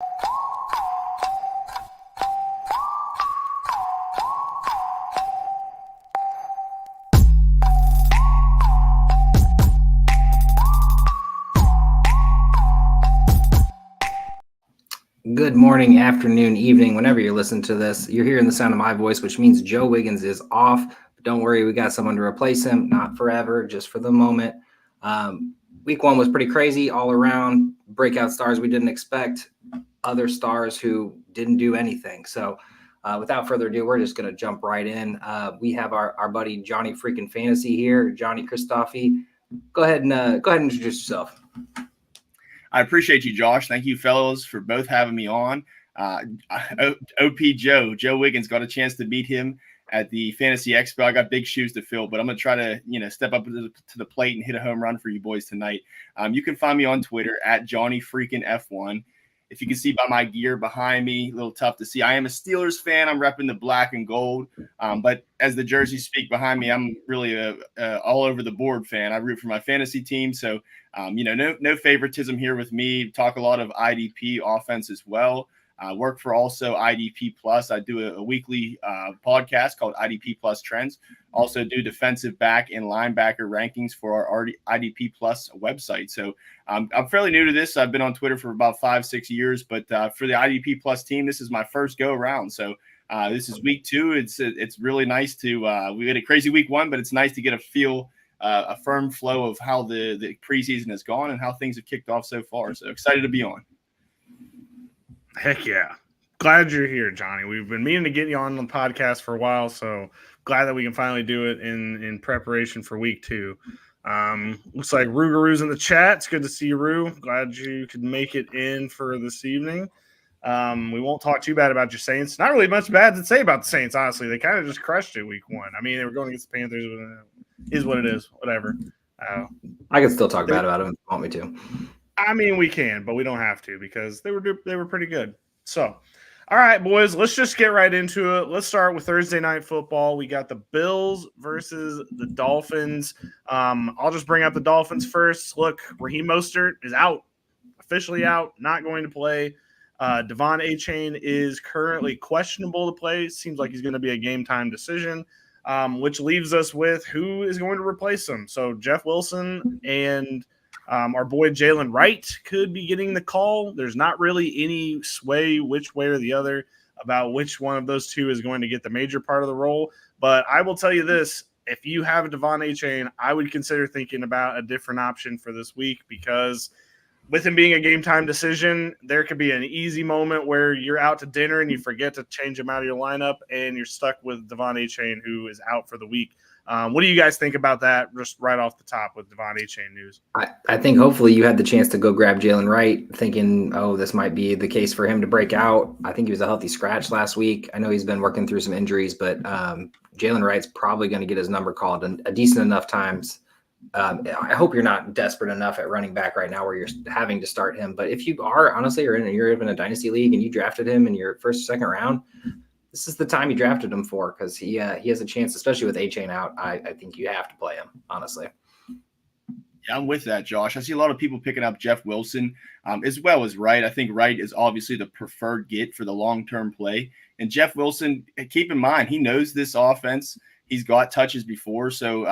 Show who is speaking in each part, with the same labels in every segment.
Speaker 1: Good morning, afternoon, evening, whenever you're listening to this. You're hearing the sound of my voice, which means Joe Wiggins is off. But don't worry, we got someone to replace him, not forever, just for the moment. Week one was pretty crazy all around. Breakout stars we didn't expect, other stars who didn't do anything. So without further ado, we're just going to jump right in. We have our buddy Johnny freaking Fantasy here, Johnny Christoffi. Go ahead and introduce yourself.
Speaker 2: I appreciate you, Josh. Thank you, fellows, for both having me on. OP Joe Wiggins, got a chance to meet him at the Fantasy Expo. I got big shoes to fill, but I'm going to try to, step up to the plate and hit a home run for you boys tonight. You can find me on Twitter at Johnny freaking F1. If you can see by my gear behind me, a little tough to see. I am a Steelers fan. I'm repping the black and gold. But as the jerseys speak behind me, I'm really a all over the board fan. I root for my fantasy team. So, no favoritism here with me. Talk a lot of IDP offense as well. Work for also IDP Plus. I do a weekly podcast called IDP Plus Trends. Also do defensive back and linebacker rankings for our IDP Plus website. So I'm fairly new to this. I've been on Twitter for about 5-6 years, but for the IDP Plus team, this is my first go around. So this is week 2. It's really nice to we had a crazy week 1, but it's nice to get a firm flow of how the preseason has gone and how things have kicked off so far. So excited to be on.
Speaker 3: Heck yeah. Glad you're here, Johnny. We've been meaning to get you on the podcast for a while, so glad that we can finally do it in preparation for week 2. Looks like Rugaroo's in the chat. It's good to see you, Roo. Glad you could make it in for this evening. We won't talk too bad about your Saints. Not really much bad to say about the Saints, honestly. They kind of just crushed it week 1. I mean, they were going against the Panthers. Is what it is. Whatever.
Speaker 1: I can still talk bad about them if you want me to.
Speaker 3: I mean, we can, but we don't have to because they were pretty good. So, all right, boys, let's just get right into it. Let's start with Thursday Night Football. We got the Bills versus the Dolphins. I'll just bring up the Dolphins first. Look, Raheem Mostert is out, officially out, not going to play. Devon Achane is currently questionable to play. Seems like he's going to be a game-time decision, which leaves us with who is going to replace him. So Jeff Wilson and our boy Jalen Wright could be getting the call. There's not really any sway which way or the other about which one of those two is going to get the major part of the role. But I will tell you this, if you have a Devon Achane, I would consider thinking about a different option for this week because with him being a game-time decision, there could be an easy moment where you're out to dinner and you forget to change him out of your lineup and you're stuck with Devon Achane, who is out for the week. What do you guys think about that just right off the top with Devon Achane news?
Speaker 1: I think hopefully you had the chance to go grab Jalen Wright thinking, oh, this might be the case for him to break out. I think he was a healthy scratch last week. I know he's been working through some injuries, but Jalen Wright's probably going to get his number called a decent enough times. I hope you're not desperate enough at running back right now where you're having to start him. But if you are, honestly, you're in a dynasty league and you drafted him in your first or second round, this is the time you drafted him for because he has a chance, especially with Achane out. I think you have to play him, honestly.
Speaker 2: Yeah, I'm with that, Josh. I see a lot of people picking up Jeff Wilson as well as Wright. I think Wright is obviously the preferred get for the long-term play. And Jeff Wilson, keep in mind, he knows this offense. He's got touches before. So,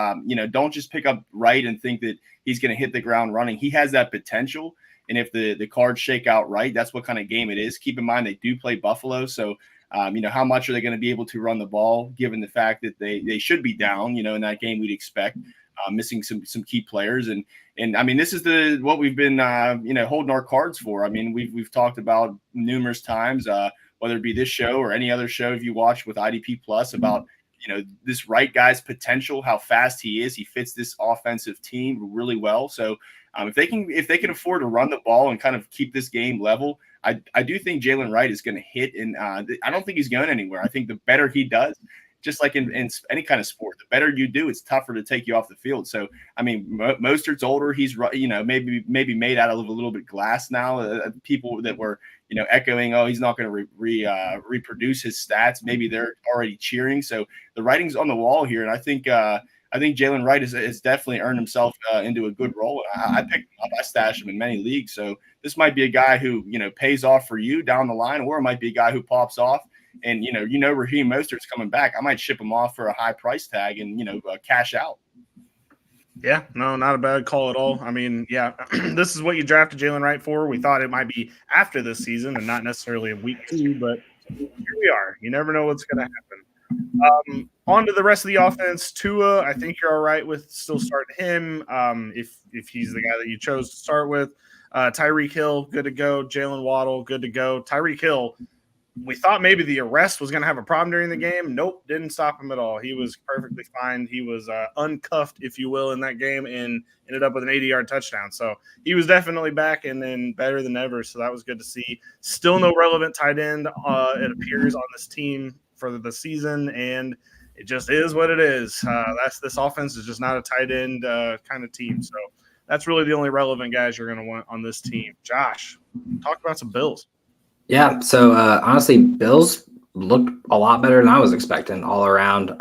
Speaker 2: don't just pick up Wright and think that he's going to hit the ground running. He has that potential. And if the cards shake out right, that's what kind of game it is. Keep in mind, they do play Buffalo. So, how much are they going to be able to run the ball given the fact that they should be down, in that game we'd expect, missing some key players. And I mean, this is what we've been, holding our cards for. I mean, we've talked about numerous times, whether it be this show or any other show if you watch with IDP Plus about, this Wright guy's potential, how fast he is. He fits this offensive team really well. So if they can afford to run the ball and kind of keep this game level, I do think Jalen Wright is going to hit. And I don't think he's going anywhere. I think the better he does, just like in any kind of sport, the better you do, it's tougher to take you off the field. So, I mean, Mostert's older. He's, maybe made out of a little bit glass now. People that were, echoing, oh, he's not going to reproduce his stats. Maybe they're already cheering. So the writing's on the wall here. And I think I think Jalen Wright has definitely earned himself into a good role. I picked him up. I stashed him in many leagues. So this might be a guy who, pays off for you down the line, or it might be a guy who pops off. And, Raheem Mostert's coming back. I might ship him off for a high price tag and, cash out.
Speaker 3: Yeah, no, not a bad call at all. I mean, yeah, this is what you drafted Jalen Wright for. We thought it might be after this season and not necessarily in week 2, but here we are. You never know what's going to happen. On to the rest of the offense. Tua, I think you're all right with still starting him if he's the guy that you chose to start with. Tyreek Hill, good to go. Jalen Waddle, good to go. Tyreek Hill, we thought maybe the arrest was going to have a problem during the game. Nope, didn't stop him at all. He was perfectly fine. He was uncuffed, if you will, in that game and ended up with an 80-yard touchdown. So he was definitely back and then better than ever. So that was good to see. Still no relevant tight end, it appears, on this team for the season, and it just is what it is. This offense is just not a tight end kind of team. So that's really the only relevant guys you're going to want on this team. Josh, talk about some Bills.
Speaker 1: Yeah, so honestly, Bills looked a lot better than I was expecting all around.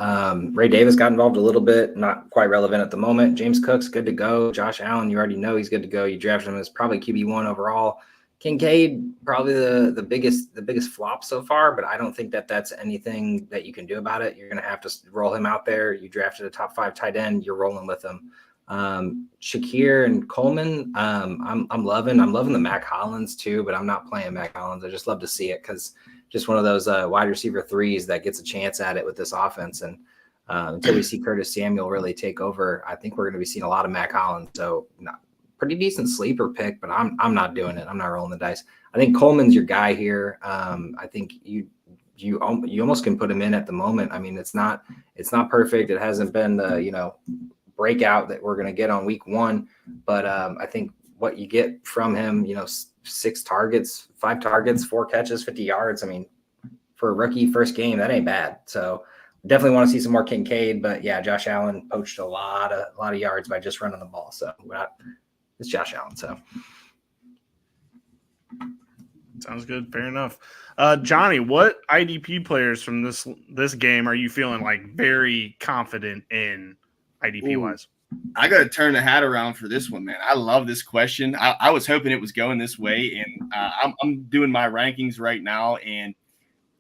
Speaker 1: Ray Davis got involved a little bit, not quite relevant at the moment. James Cook's good to go. Josh Allen, you already know he's good to go. You drafted him as probably QB1 overall. Kincaid, probably the biggest flop so far, but I don't think that that's anything that you can do about it. You're going to have to roll him out there. You drafted a top 5 tight end. You're rolling with him. Shakir and Coleman, I'm loving the Mac Hollins too, but I'm not playing Mac Hollins. I just love to see it because just one of those wide receiver threes that gets a chance at it with this offense. And until we see Curtis Samuel really take over, I think we're going to be seeing a lot of Mac Hollins. So pretty decent sleeper pick, but I'm not doing it. I'm not rolling the dice. I think Coleman's your guy here. I think you almost can put him in at the moment. I mean, it's not perfect. It hasn't been the breakout that we're going to get on week 1, but I think what you get from him, 6 targets, 5 targets, 4 catches, 50 yards. I mean, for a rookie first game, that ain't bad. So definitely want to see some more Kincaid, but yeah, Josh Allen poached a lot of yards by just running the ball. So it's Josh Allen. So
Speaker 3: sounds good. Fair enough. Johnny, what IDP players from this game are you feeling like very confident in IDP wise?
Speaker 2: I got to turn the hat around for this one, man. I love this question. I was hoping it was going this way, and I'm doing my rankings right now, and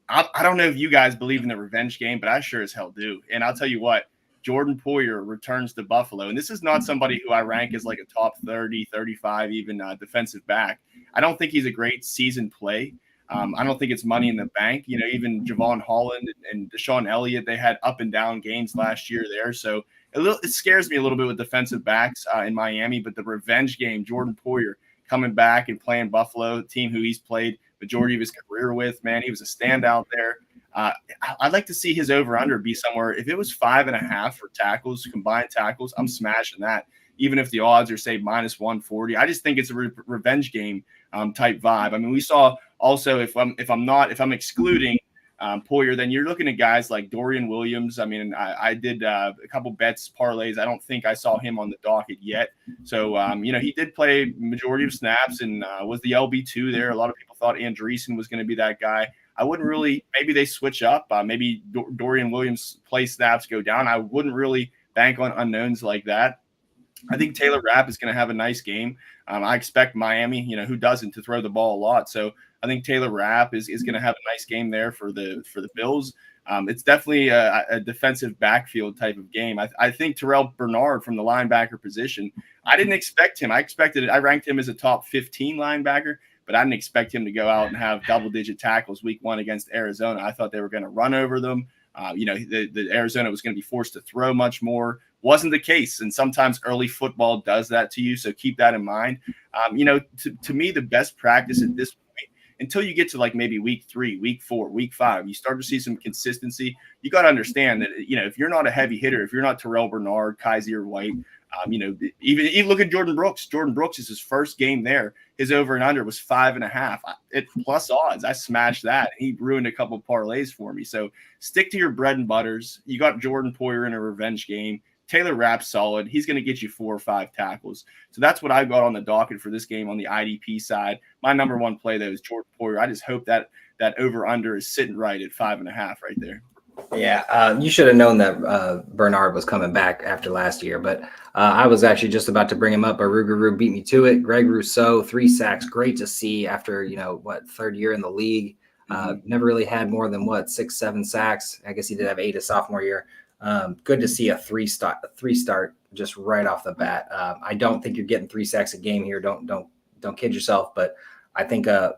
Speaker 2: I don't know if you guys believe in the revenge game, but I sure as hell do. And I'll tell you what, Jordan Poyer returns to Buffalo, and this is not somebody who I rank as like a top 30, 35 even defensive back. I don't think he's a great season play. I don't think it's money in the bank. Even Javon Holland and Deshaun Elliott, they had up and down games last year there. So it scares me a little bit with defensive backs in Miami, but the revenge game, Jordan Poyer coming back and playing Buffalo, team who he's played majority of his career with, man, he was a standout there. I'd like to see his over-under be somewhere. If it was 5.5 for tackles, combined tackles, I'm smashing that. Even if the odds are, say, minus 140, I just think it's a revenge game type vibe. I mean, we saw also if I'm excluding Poyer, then you're looking at guys like Dorian Williams. I mean, I did a couple bets parlays. I don't think I saw him on the docket yet. So he did play majority of snaps and was the LB2 there. A lot of people thought Andreessen was going to be that guy. I wouldn't really. Maybe they switch up. Maybe Dorian Williams play snaps go down. I wouldn't really bank on unknowns like that. I think Taylor Rapp is going to have a nice game. I expect Miami, who doesn't, to throw the ball a lot. So I think Taylor Rapp is going to have a nice game there for the Bills. It's definitely a defensive backfield type of game. I think Terrell Bernard from the linebacker position, I didn't expect him. I ranked him as a top 15 linebacker, but I didn't expect him to go out and have double-digit tackles week 1 against Arizona. I thought they were going to run over them. The Arizona was going to be forced to throw much more. Wasn't the case, and sometimes early football does that to you, so keep that in mind. To me, the best practice at this point, until you get to like maybe week 3, week 4, week 5, you start to see some consistency. You got to understand that, if you're not a heavy hitter, if you're not Terrell Bernard, Kaiser White, even look at Jordan Brooks. Jordan Brooks is his first game there. His over and under was 5.5 at plus odds. I smashed that. He ruined a couple parlays for me. So stick to your bread and butters. You got Jordan Poyer in a revenge game. Taylor Rapp's solid. He's going to get you 4 or 5 tackles. So that's what I got on the docket for this game on the IDP side. My number 1 play, though, is Jordan Poyer. I just hope that over under is sitting right at 5.5 right there.
Speaker 1: Yeah, you should have known that Bernard was coming back after last year, but I was actually just about to bring him up. Arugaru beat me to it. Greg Rousseau, 3 sacks. Great to see after, third year in the league. Never really had more than 6, 7 sacks. I guess he did have 8 his sophomore year. Good to see a three start just right off the bat. I don't think you're getting 3 sacks a game here. Don't kid yourself, but I think a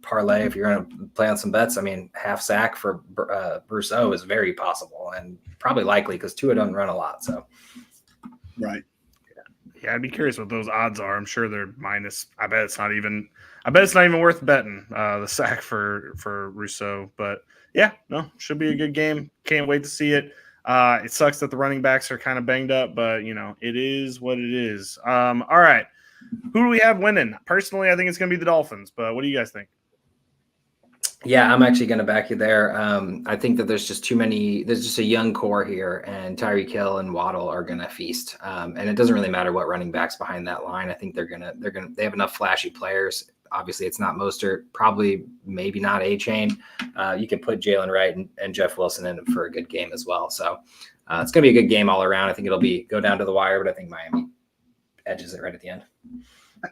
Speaker 1: parlay, if you're going to play on some bets, I mean, half sack for Rousseau is very possible and probably likely because Tua doesn't run a lot. So,
Speaker 2: right.
Speaker 3: Yeah, I'd be curious what those odds are. I'm sure they're minus. I bet it's not even worth betting the sack for Rousseau. But yeah, no, should be a good game. Can't wait to see it. It sucks that the running backs are kind of banged up, but it is what it is. All right, who do we have winning? Personally, I think it's going to be the Dolphins. But what do you guys think?
Speaker 1: Yeah, I'm actually going to back you there. I think that there's just a young core here, and Tyreek Hill and Waddle are going to feast. And it doesn't really matter what running backs behind that line. I think they have enough flashy players. Obviously, it's not Mostert, probably maybe not A-Chain. You could put Jalen Wright and Jeff Wilson in for a good game as well. So it's going to be a good game all around. I think it'll go down to the wire, but I think Miami edges it right at the end.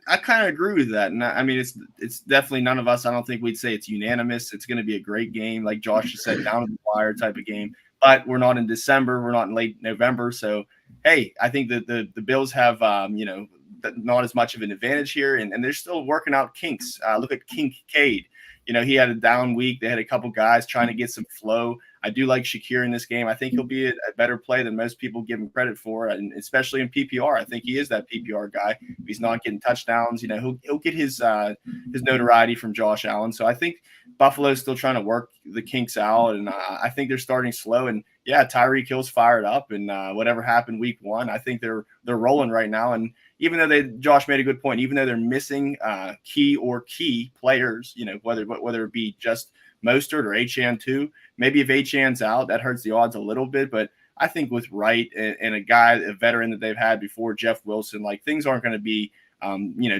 Speaker 2: I kind of agree with that. And I mean, it's definitely none of us. I don't think we'd say it's unanimous. It's going to be a great game. Like Josh just said, down to the wire type of game, but we're not in December. We're not in late November. So, hey, I think that the Bills have, not as much of an advantage here and they're still working out kinks. Look at Kincaid. He had a down week. They had a couple guys trying to get some flow. I do like Shakir in this game. I think he'll be a better play than most people give him credit for, and especially in PPR. I think he is that PPR guy. If he's not getting touchdowns, he'll get his notoriety from Josh Allen. So I think Buffalo's still trying to work the kinks out, and I think they're starting slow. And yeah, Tyreek Hill's fired up, and whatever happened week 1, I think they're rolling right now. And even though Josh made a good point, even though they're missing key players, whether it be just Mostert or Achane too. Maybe if Achane's out, that hurts the odds a little bit. But I think with Wright and a veteran that they've had before, Jeff Wilson, like things aren't going to be,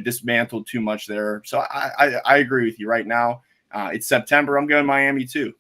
Speaker 2: dismantled too much there. So I agree with you right now. It's September. I'm going Miami too.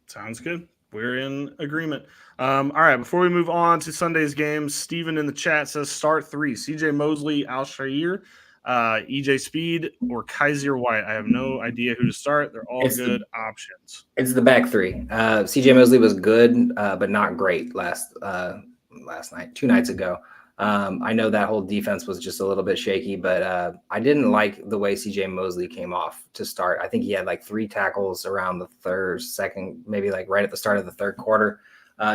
Speaker 3: Sounds good. We're in agreement. All right, before we move on to Sunday's games, Steven in the chat says start 3, CJ Mosley, Al-Shaair, EJ Speed, or Kaiser White. I have no idea who to start. They're all good options.
Speaker 1: It's the back 3. CJ Mosley was good, but not great last night, 2 nights ago. I know that whole defense was just a little bit shaky, but I didn't like the way CJ Mosley came off to start. I think he had 3 tackles around the second, maybe right at the start of the third quarter.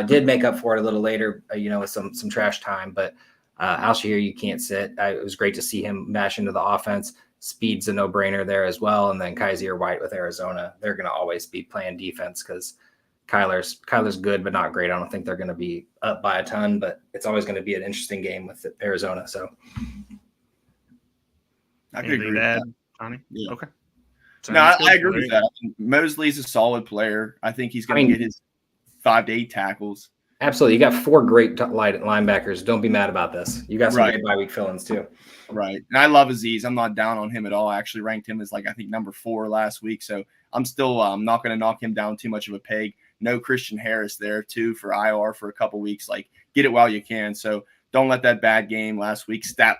Speaker 1: Did make up for it a little later, with some trash time, but Al-Shaair, you can't sit. It was great to see him mash into the offense. Speed's a no-brainer there as well. And then Kaiser White with Arizona, they're going to always be playing defense because Kyler's good, but not great. I don't think they're going to be up by a ton, but it's always going to be an interesting game with Arizona. So
Speaker 2: I could agree with that.
Speaker 3: Johnny?
Speaker 2: Yeah.
Speaker 3: Okay.
Speaker 2: No, I agree with that. I think Mosley's a solid player. I think he's going to get his 5 to 8 tackles.
Speaker 1: Absolutely. You got 4 great linebackers. Don't be mad about this. You got some great bye-week fill-ins too.
Speaker 2: Right. And I love Azeez. I'm not down on him at all. I actually ranked him as I think number 4 last week. So I'm still not going to knock him down too much of a peg. No Christian Harris there too for IR for a couple weeks. Get it while you can. So don't let that bad game last week stat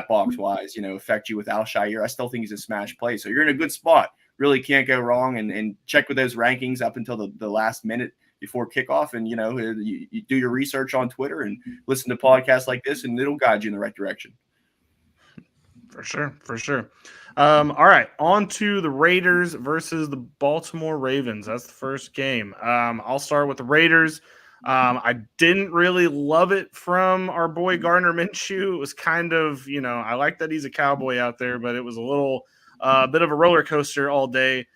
Speaker 2: box wise, affect you with Al-Shaair. I still think he's a smash play. So you're in a good spot. Really can't go wrong. And check with those rankings up until the last minute before kickoff, and you do your research on Twitter and listen to podcasts like this, and it'll guide you in the right direction.
Speaker 3: For sure. All right, on to the Raiders versus the Baltimore Ravens. That's the first game. I'll start with the Raiders. I didn't really love it from our boy Gardner Minshew. It was kind of, I like that he's a Cowboy out there, but it was a little bit of a roller coaster all day.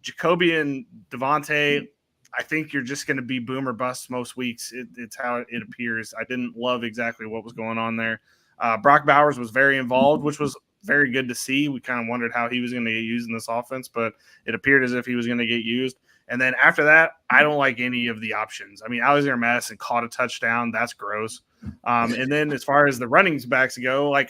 Speaker 3: Jacoby and Devontae, I think you're just going to be boom or bust most weeks. It's how it appears. I didn't love exactly what was going on there. Brock Bowers was very involved, which was very good to see. We kind of wondered how he was going to get used in this offense, but it appeared as if he was going to get used. And then after that, I don't like any of the options. I mean, Alexander Madison caught a touchdown. That's gross. And then as far as the running backs go, I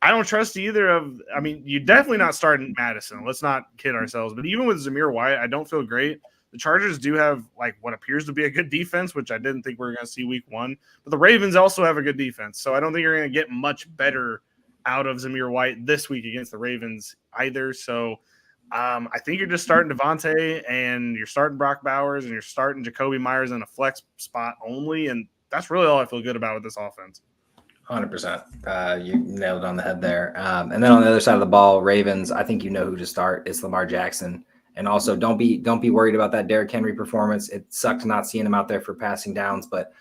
Speaker 3: don't trust either of – I mean, you're definitely not starting Madison. Let's not kid ourselves. But even with Zamir White, I don't feel great. The Chargers do have like what appears to be a good defense, which I didn't think we were going to see week one. But the Ravens also have a good defense. So I don't think you're going to get much better out of Zamir White this week against the Ravens either. So I think you're just starting Devontae and you're starting Brock Bowers and you're starting Jacoby Myers in a flex spot only. And that's really all I feel good about with this offense.
Speaker 1: 100%. You nailed it on the head there. And then on the other side of the ball, Ravens, I think you know who to start. It's Lamar Jackson. And also don't be worried about that Derrick Henry performance. It sucked not seeing him out there for passing downs, but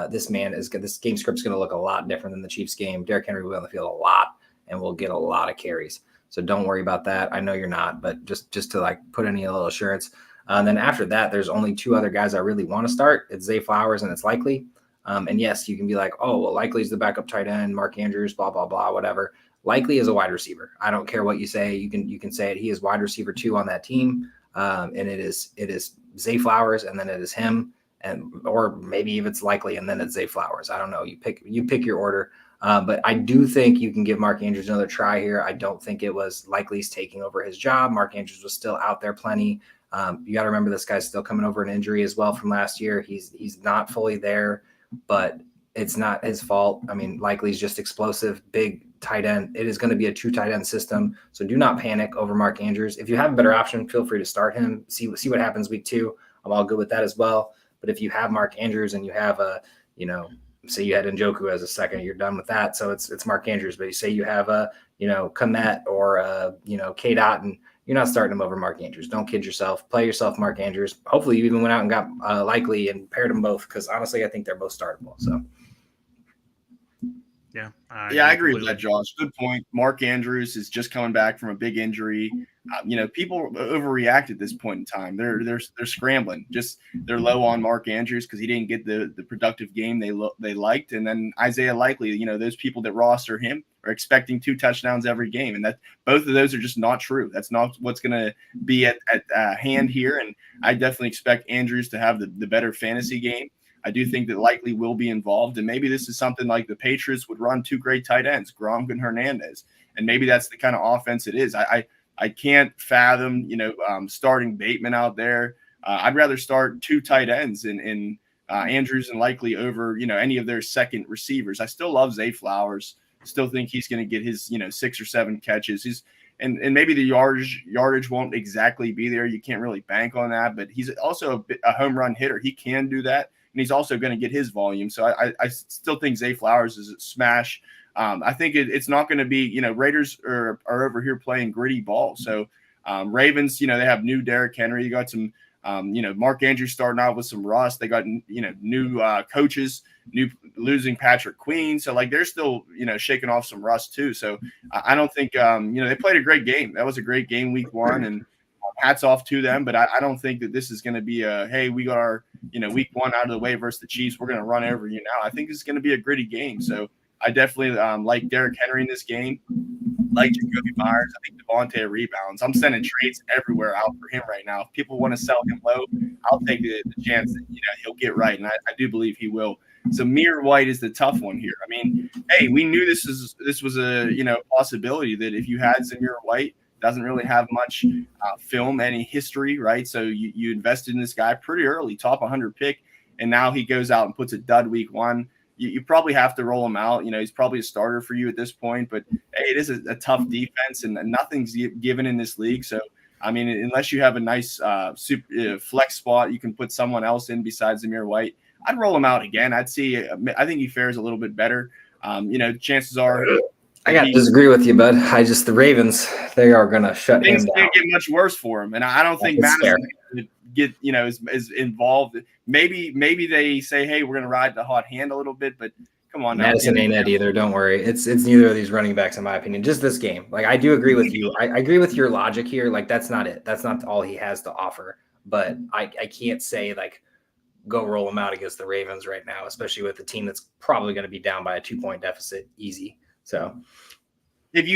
Speaker 1: this game script's going to look a lot different than the Chiefs game. Derrick Henry will be on the field a lot and will get a lot of carries. So don't worry about that. I know you're not, but just to like put any little assurance. And then after that, there's only two other guys I really want to start. It's Zay Flowers and it's Likely. And yes, you can be like, oh, well, Likely's the backup tight end, Mark Andrews, blah, blah, blah, whatever. Likely is a wide receiver. I don't care what you say. You can say it. He is wide receiver 2 on that team. And it is Zay Flowers, and then it is him, or maybe if it's Likely, and then it's Zay Flowers. I don't know. You pick your order. But I do think you can give Mark Andrews another try here. I don't think it was Likely's taking over his job. Mark Andrews was still out there plenty. You got to remember this guy's still coming over an injury as well from last year. He's not fully there, but it's not his fault. I mean, Likely's just explosive, big tight end. It is going to be a 2 tight end system. So do not panic over Mark Andrews. If you have a better option, feel free to start him. See what happens week 2. I'm all good with that as well. But if you have Mark Andrews and you have say you had Njoku as a second, you're done with that. So it's Mark Andrews. But you say you have Komet or K-Dot, and you're not starting him over Mark Andrews. Don't kid yourself. Play yourself Mark Andrews. Hopefully you even went out and got Likely and paired them both, because honestly I think they're both startable. So
Speaker 3: yeah,
Speaker 2: I agree with that, Josh. Good point. Mark Andrews is just coming back from a big injury. People overreact at this point in time. They're scrambling. They're low on Mark Andrews because he didn't get the productive game they liked. And then Isaiah Likely, those people that roster him are expecting 2 touchdowns every game, and that both of those are just not true. That's not what's going to be at hand here. And I definitely expect Andrews to have the better fantasy game. I do think that Likely will be involved, and maybe this is something like the Patriots would run 2 great tight ends, Gronk and Hernandez, and maybe that's the kind of offense it is. I can't fathom, starting Bateman out there. I'd rather start 2 tight ends in Andrews and Likely over, any of their second receivers. I still love Zay Flowers. Still think he's going to get his, 6 or 7 catches. And maybe the yardage won't exactly be there. You can't really bank on that, but he's also a home run hitter. He can do that. And he's also going to get his volume. So I still think Zay Flowers is a smash. I think it's not going to be, Raiders are over here playing gritty ball. So Ravens, they have new Derrick Henry. You got some, Mark Andrews starting out with some rust. They got, new coaches, losing Patrick Queen. So they're still, shaking off some rust too. So I don't think, they played a great game. That was a great game week 1, and hats off to them. But I don't think that this is going to be hey, we got our, week 1 out of the way versus the Chiefs. We're going to run over you now. I think it's going to be a gritty game. So I definitely like Derrick Henry in this game, like Jacoby Myers. I think Devontae rebounds. I'm sending trades everywhere out for him right now. If people want to sell him low, I'll take the chance that he'll get right, and I do believe he will. Zamir White is the tough one here. I mean, hey, we knew this was a possibility that if you had Zamir White, doesn't really have much film, any history, right? So you invested in this guy pretty early, top 100 pick, and now he goes out and puts a dud week 1. You probably have to roll him out. He's probably a starter for you at this point, but hey, it is a tough defense, and nothing's given in this league. So, I mean, unless you have a nice flex spot, you can put someone else in besides Zamir White. I'd roll him out again. I think he fares a little bit better. Chances are.
Speaker 1: I got to disagree with you, bud. The Ravens, they are going to shut him down.
Speaker 2: Things can't get much worse for him, and I don't think Madison get is involved. Maybe they say, hey, we're going to ride the hot hand a little bit, but come on,
Speaker 1: Madison ain't it either. Don't worry. It's neither of these running backs, in my opinion. Just this game. I do agree with you. I agree with your logic here. That's not it. That's not all he has to offer. But I can't say go roll him out against the Ravens right now, especially with a team that's probably going to be down by a 2-point deficit easy. So
Speaker 2: if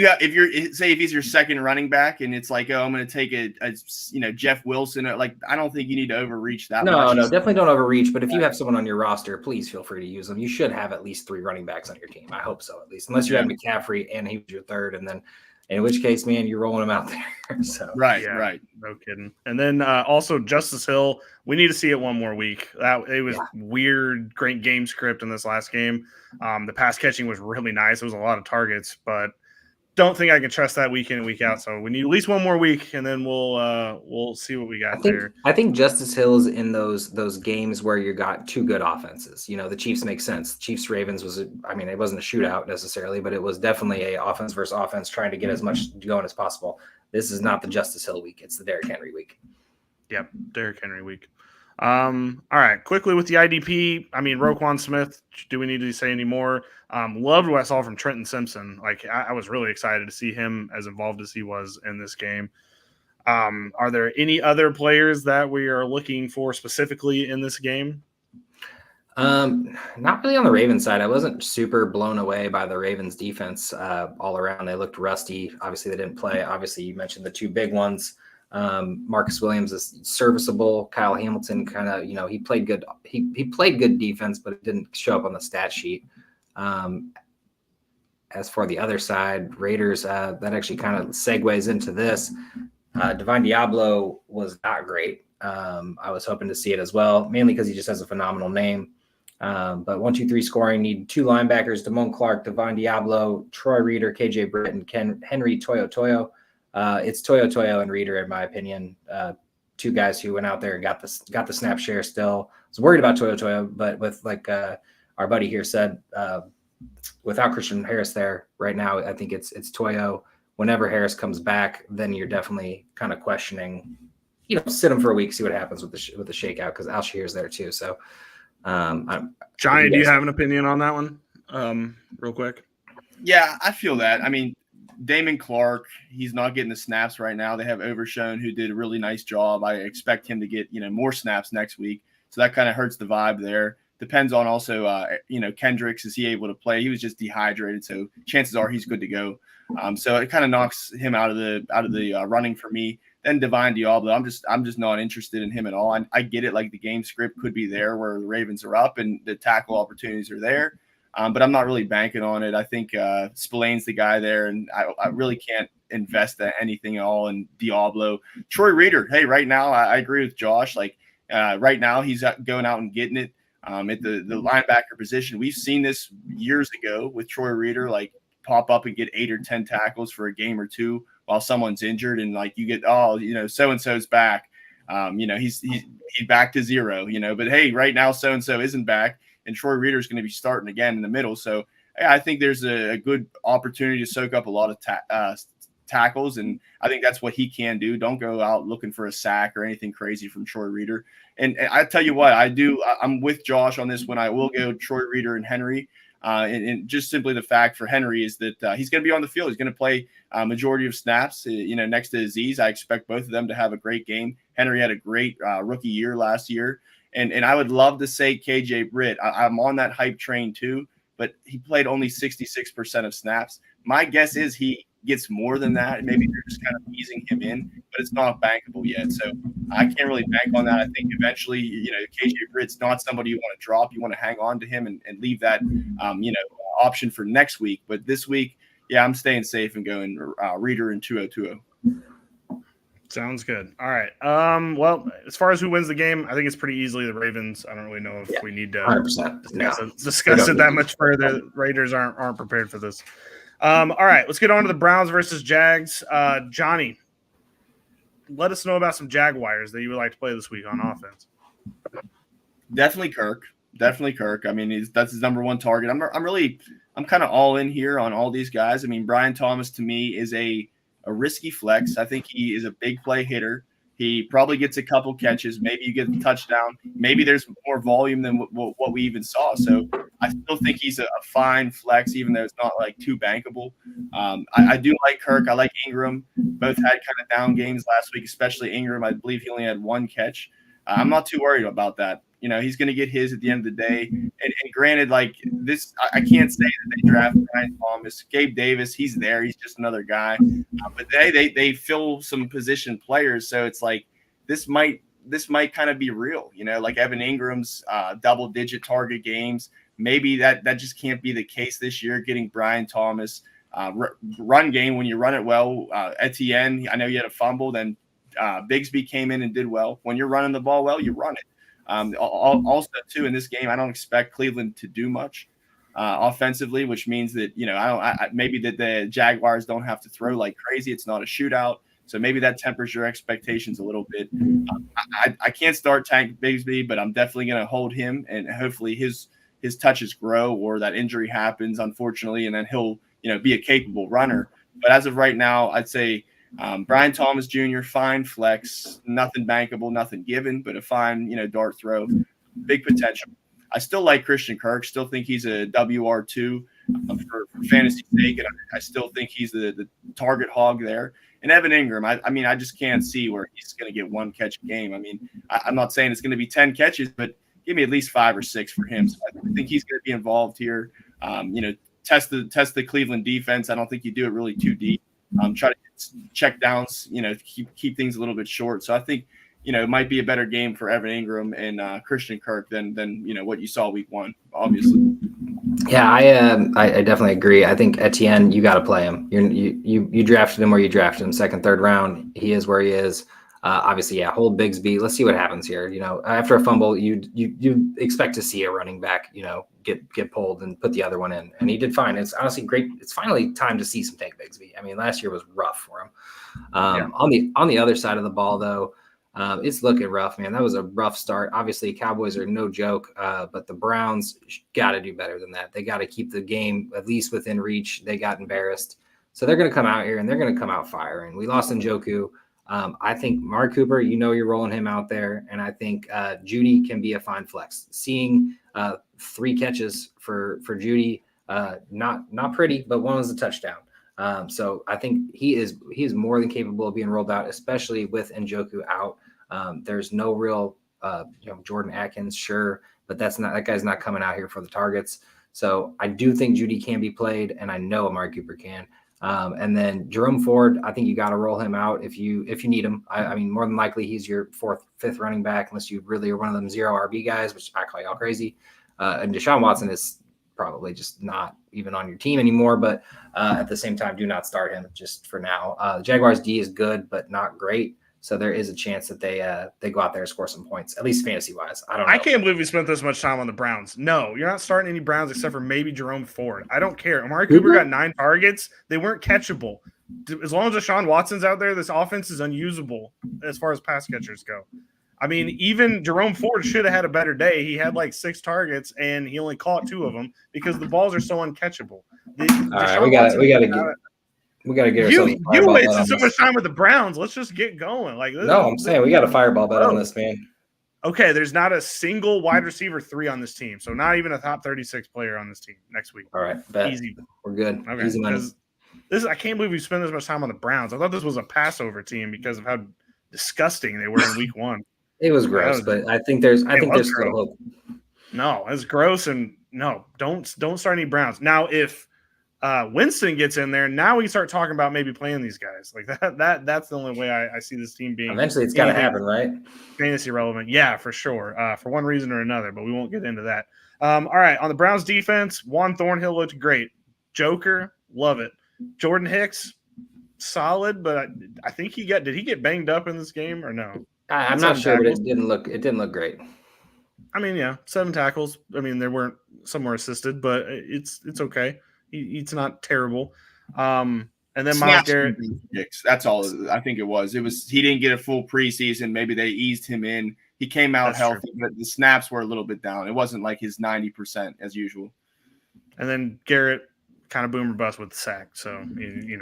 Speaker 2: he's your second running back and it's I'm going to take a Jeff Wilson, I don't think you need to overreach that much.
Speaker 1: No, definitely don't overreach. But if you have someone on your roster, please feel free to use them. You should have at least 3 running backs on your team. I hope so, at least, unless you have McCaffrey and he was your third, and then in which case, man, you're rolling him out there. So
Speaker 2: Right,
Speaker 3: Yeah.
Speaker 2: right.
Speaker 3: No kidding. And then also Justice Hill, we need to see it one more week. It was weird, great game script in this last game. The pass catching was really nice. It was a lot of targets, but don't think I can trust that week in and week out. So we need at least one more week, and then we'll see what we got there.
Speaker 1: I think Justice Hill's in those games where you got two good offenses. The Chiefs make sense. Chiefs Ravens it wasn't a shootout necessarily, but it was definitely a offense versus offense trying to get as much going as possible. This is not the Justice Hill week. It's the Derrick Henry week.
Speaker 3: Yep, Derrick Henry week. All right, quickly with the IDP. Roquan Smith. Do we need to say any more? Loved what I saw from Trenton Simpson. Like I was really excited to see him as involved as he was in this game. Are there any other players that we are looking for specifically in this game?
Speaker 1: Not really on the Ravens side. I wasn't super blown away by the Ravens defense all around. They looked rusty. Obviously, they didn't play. Obviously, you mentioned the two big ones. Marcus Williams is serviceable. Kyle Hamilton kind of, he played good. He played good defense, but it didn't show up on the stat sheet. As for the other side, Raiders, that actually kind of segues into this. Divine Diablo was not great. I was hoping to see it as well, mainly because he just has a phenomenal name. But 1-2-3 scoring, need two linebackers, Damone Clark, Divine Diablo, Troy Reader, KJ Britt, and Henry Toyo. It's Toyo and Reader, in my opinion. Two guys who went out there and got the snap share still. I was worried about Toyo, but with our buddy here said, without Christian Harris there right now, I think it's Toyo. Whenever Harris comes back, then you're definitely kind of questioning, sit him for a week, see what happens with the shakeout, because Al-Shahir's there too. So,
Speaker 3: Johnny, do you have an opinion on that one? Real quick.
Speaker 2: Yeah, I feel that. Damon Clark, he's not getting the snaps right now. They have Overshown, who did a really nice job. I expect him to get, more snaps next week. So that kind of hurts the vibe there. Depends on also, Kendricks, is he able to play? He was just dehydrated, so chances are he's good to go. So it kind of knocks him out of the running for me. Then Divine Diablo, I'm just not interested in him at all. I get it, like the game script could be there where the Ravens are up and the tackle opportunities are there. But I'm not really banking on it. I think Spillane's the guy there, and I really can't invest anything at all in Diablo. Troy Reader, hey, right now I agree with Josh. Right now he's going out and getting it at the linebacker position. We've seen this years ago with Troy Reader, pop up and get 8 or 10 tackles for a game or two while someone's injured, and you get so and so's back. He's back to zero. But hey, right now so and so isn't back. And Troy Reader is going to be starting again in the middle. So I think there's a good opportunity to soak up a lot of tackles, and I think that's what he can do. Don't go out looking for a sack or anything crazy from Troy Reader. And I tell you what, I'm with Josh on this one. I will go Troy Reader and Henry. And just simply the fact for Henry is that he's going to be on the field. He's going to play majority of snaps, next to Azeez. I expect both of them to have a great game. Henry had a great rookie year last year. And I would love to say KJ Britt. I'm on that hype train too, but he played only 66% of snaps. My guess is he gets more than that. Maybe they're just kind of easing him in, but it's not bankable yet. So I can't really bank on that. I think eventually, KJ Britt's not somebody you want to drop. You want to hang on to him and leave that, option for next week. But this week, yeah, I'm staying safe and going Reader and 2020.
Speaker 3: Sounds good. All right. Well, as far as who wins the game, I think it's pretty easily the Ravens. I don't really know if we need to
Speaker 1: 100%.
Speaker 3: discuss it that much further. Raiders aren't prepared for this. All right, let's get on to the Browns versus Jags. Johnny, let us know about some Jaguars that you would like to play this week on offense.
Speaker 2: Definitely Kirk. That's his number one target. I'm kind of all in here on all these guys. Brian Thomas to me is a risky flex. I think he is a big play hitter. He probably gets a couple catches. Maybe you get a touchdown. Maybe there's more volume than what we even saw. So I still think he's a fine flex, even though it's not too bankable. I do like Kirk. I like Ingram. Both had kind of down games last week, especially Ingram. I believe he only had one catch. I'm not too worried about that. He's going to get his at the end of the day. And granted, this, I can't say that they drafted Brian Thomas. Gabe Davis, he's there. He's just another guy. But they fill some position players. So it's this might kind of be real, Evan Ingram's double-digit target games. Maybe that just can't be the case this year, getting Brian Thomas. run game, when you run it well, Etienne, I know you had a fumble, then Bigsby came in and did well. When you're running the ball well, you run it. Also, too, in this game, I don't expect Cleveland to do much offensively, which means that, maybe that the Jaguars don't have to throw like crazy. It's not a shootout. So maybe that tempers your expectations a little bit. I can't start Tank Bigsby, but I'm definitely going to hold him, and hopefully his touches grow or that injury happens, unfortunately, and then he'll be a capable runner. But as of right now, I'd say Brian Thomas Jr., fine flex, nothing bankable, nothing given, but a fine dart throw, big potential. I still like Christian Kirk. Still think he's a WR2 for fantasy sake, and I still think he's the target hog there. And Evan Ingram, I just can't see where he's going to get one catch a game. I'm not saying it's going to be 10 catches, but give me at least 5 or 6 for him. So I think he's going to be involved here. Test the Cleveland defense. I don't think you do it really too deep. Try to check downs, keep things a little bit short. So I think, it might be a better game for Evan Ingram and Christian Kirk than what you saw week 1, obviously.
Speaker 1: Yeah, I definitely agree. I think Etienne, you got to play him. You drafted him where you drafted him, 2nd, 3rd round. He is where he is. Obviously, yeah, hold Bigsby. Let's see what happens here. After a fumble, you expect to see a running back, get pulled and put the other one in, and he did fine. It's honestly great. It's finally time to see some Tank Bigsby. Last year was rough for him. On the other side of the ball, though, it's looking rough, man. That was a rough start. Obviously, Cowboys are no joke, but the Browns got to do better than that. They got to keep the game at least within reach. They got embarrassed. So they're going to come out here, and they're going to come out firing. We lost Njoku. I think Mark Cooper, you're rolling him out there, and I think Judy can be a fine flex. Seeing 3 catches for Judy, not pretty, but one was a touchdown. So I think he is more than capable of being rolled out, especially with Njoku out. There's no real, Jordan Atkins, sure, but that guy's not coming out here for the targets. So I do think Judy can be played, and I know Amari Cooper can. And then Jerome Ford, I think you got to roll him out if you need him. More than likely he's your 4th, 5th running back, unless you really are one of them 0 RB guys, which I call y'all crazy. And Deshaun Watson is probably just not even on your team anymore, but at the same time, do not start him just for now. The Jaguars D is good, but not great. So there is a chance that they go out there and score some points, at least fantasy wise. I don't know.
Speaker 3: I can't believe we spent this much time on the Browns. No, you're not starting any Browns except for maybe Jerome Ford. I don't care. Amari Cooper got 9 targets. They weren't catchable. As long as Deshaun Watson's out there, this offense is unusable as far as pass catchers go. Even Jerome Ford should have had a better day. He had like 6 targets and he only caught 2 of them because the balls are so uncatchable.
Speaker 1: All right, we got to get ourselves.
Speaker 3: You wasted so much time with the Browns. Let's just get going.
Speaker 1: I'm saying we got a fireball bet on this, man.
Speaker 3: Okay, there's not a single wide receiver 3 on this team, so not even a top 36 player on this team next week.
Speaker 1: All right, bet.
Speaker 3: Easy.
Speaker 1: We're good.
Speaker 3: Okay,
Speaker 1: easy money.
Speaker 3: I can't believe we spent this much time on the Browns. I thought this was a Passover team because of how disgusting they were in week 1.
Speaker 1: It was gross, but I think there's still hope.
Speaker 3: No, it's gross, and no, don't start any Browns. Now, if Winston gets in there, now we start talking about maybe playing these guys like that. That's the only way I see this team being.
Speaker 1: Eventually, it's got to happen, right?
Speaker 3: Fantasy relevant, yeah, for sure, for one reason or another. But we won't get into that. All right, on the Browns defense, Juan Thornhill looked great. Joker, love it. Jordan Hicks, solid, but I think did he get banged up in this game or no?
Speaker 1: I'm not sure, but it didn't look great.
Speaker 3: 7 tackles. There weren't some were assisted, but it's okay. It's not terrible. And then Myles Garrett.
Speaker 2: That's all I think it was. He didn't get a full preseason. Maybe they eased him in. He came out healthy, but the snaps were a little bit down. It wasn't like his 90% as usual.
Speaker 3: And then Garrett kind of boom or bust with the sack. So you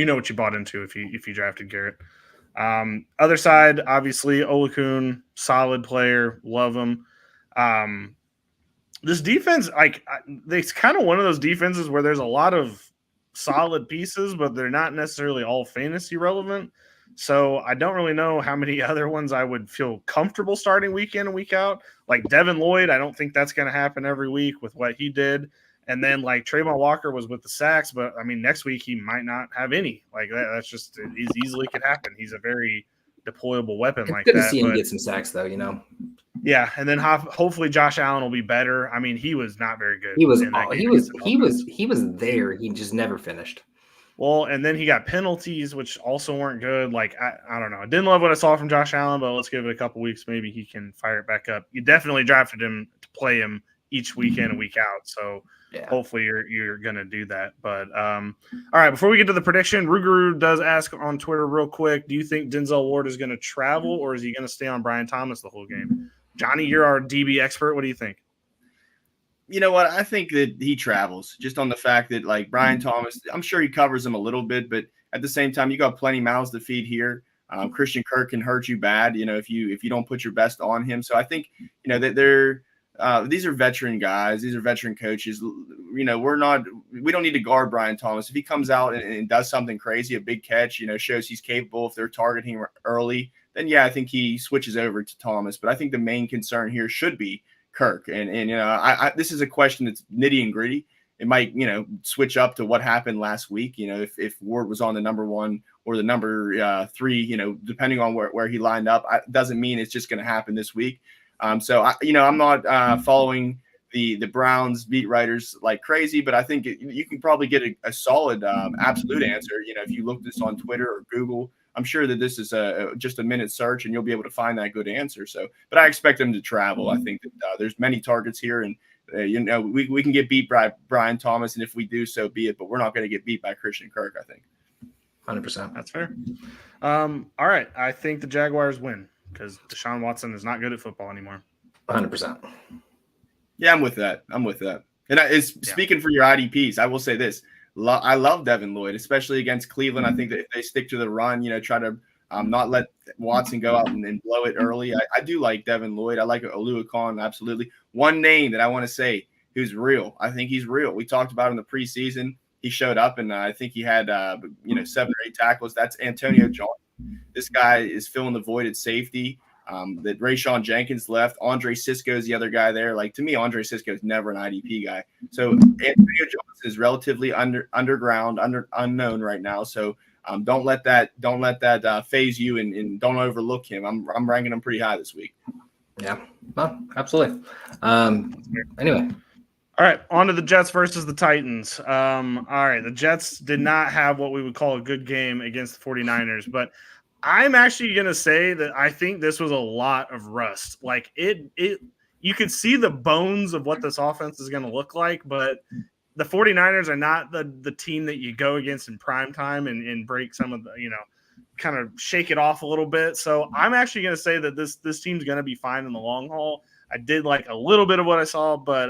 Speaker 3: know what you bought into if you drafted Garrett. Other side, obviously, Olakun, solid player, love him. This defense, it's kind of one of those defenses where there's a lot of solid pieces, but they're not necessarily all fantasy relevant. So I don't really know how many other ones I would feel comfortable starting week in and week out. Like Devin Lloyd, I don't think that's going to happen every week with what he did. And then Trayvon Walker was with the sacks, but next week he might not have any. That's just it easily could happen. He's a very deployable weapon
Speaker 1: it's
Speaker 3: like
Speaker 1: good
Speaker 3: that.
Speaker 1: To see him get some sacks though,
Speaker 3: Yeah, and then hopefully Josh Allen will be better. He was not very good.
Speaker 1: He was there. He just never finished.
Speaker 3: Well, and then he got penalties, which also weren't good. Like, I don't know. I didn't love what I saw from Josh Allen, but let's give it a couple weeks. Maybe he can fire it back up. You definitely drafted him to play him each week in and week out. So hopefully you're going to do that. But all right, before we get to the prediction, Ruguru does ask on Twitter real quick, do you think Denzel Ward is going to travel or is he going to stay on Brian Thomas the whole game? Johnny, you're our DB expert. What do you think?
Speaker 2: You know what? I think that he travels just on the fact that, like, Brian Thomas, I'm sure he covers him a little bit, but at the same time, you got plenty mouths to feed here. Christian Kirk can hurt you bad, if you don't put your best on him. So I think, that these are veteran guys. These are veteran coaches. We don't need to guard Brian Thomas. If he comes out and does something crazy, a big catch, shows he's capable, if they're targeting early, then I think he switches over to Thomas. But I think the main concern here should be Kirk. And this is a question that's nitty and gritty. It might, switch up to what happened last week. If Ward was on the number 1 or the number 3, depending on where he lined up, doesn't mean it's just going to happen this week. So I'm not following the Browns beat writers like crazy, but I think you can probably get a solid absolute answer. If you look this on Twitter or Google, I'm sure that this is just a minute search and you'll be able to find that good answer. So, but I expect him to travel. I think that there's many targets here, and we can get beat by Brian Thomas, and if we do, so be it. But we're not going to get beat by Christian Kirk. I think
Speaker 1: 100%.
Speaker 3: That's fair. All right, I think the Jaguars win because Deshaun Watson is not good at football anymore.
Speaker 1: 100%.
Speaker 2: Yeah, I'm with that. And speaking for your IDPs, I will say this. I love Devin Lloyd, especially against Cleveland. I think that if they stick to the run, try to not let Watson go out and blow it early. I do like Devin Lloyd. I like Oluokun, absolutely. One name that I want to say who's real. I think he's real. We talked about in the preseason. He showed up, and I think he had 7 or 8 tackles. That's Antonio Johnson. This guy is filling the void at safety. That Rayshon Jenkins left. Andre Cisco is the other guy there. Like, to me, Andre Cisco is never an IDP guy. So Antonio Johnson is relatively underground, unknown right now. So don't let that phase you, and don't overlook him. I'm ranking him pretty high this week.
Speaker 1: Yeah, well, absolutely. Anyway.
Speaker 3: All right, on to the Jets versus the Titans. All right, the Jets did not have what we would call a good game against the 49ers, but I'm actually going to say that I think this was a lot of rust. Like you could see the bones of what this offense is going to look like, but the 49ers are not the team that you go against in prime time and break some of the, kind of shake it off a little bit. So I'm actually going to say that this team's going to be fine in the long haul. I did like a little bit of what I saw, but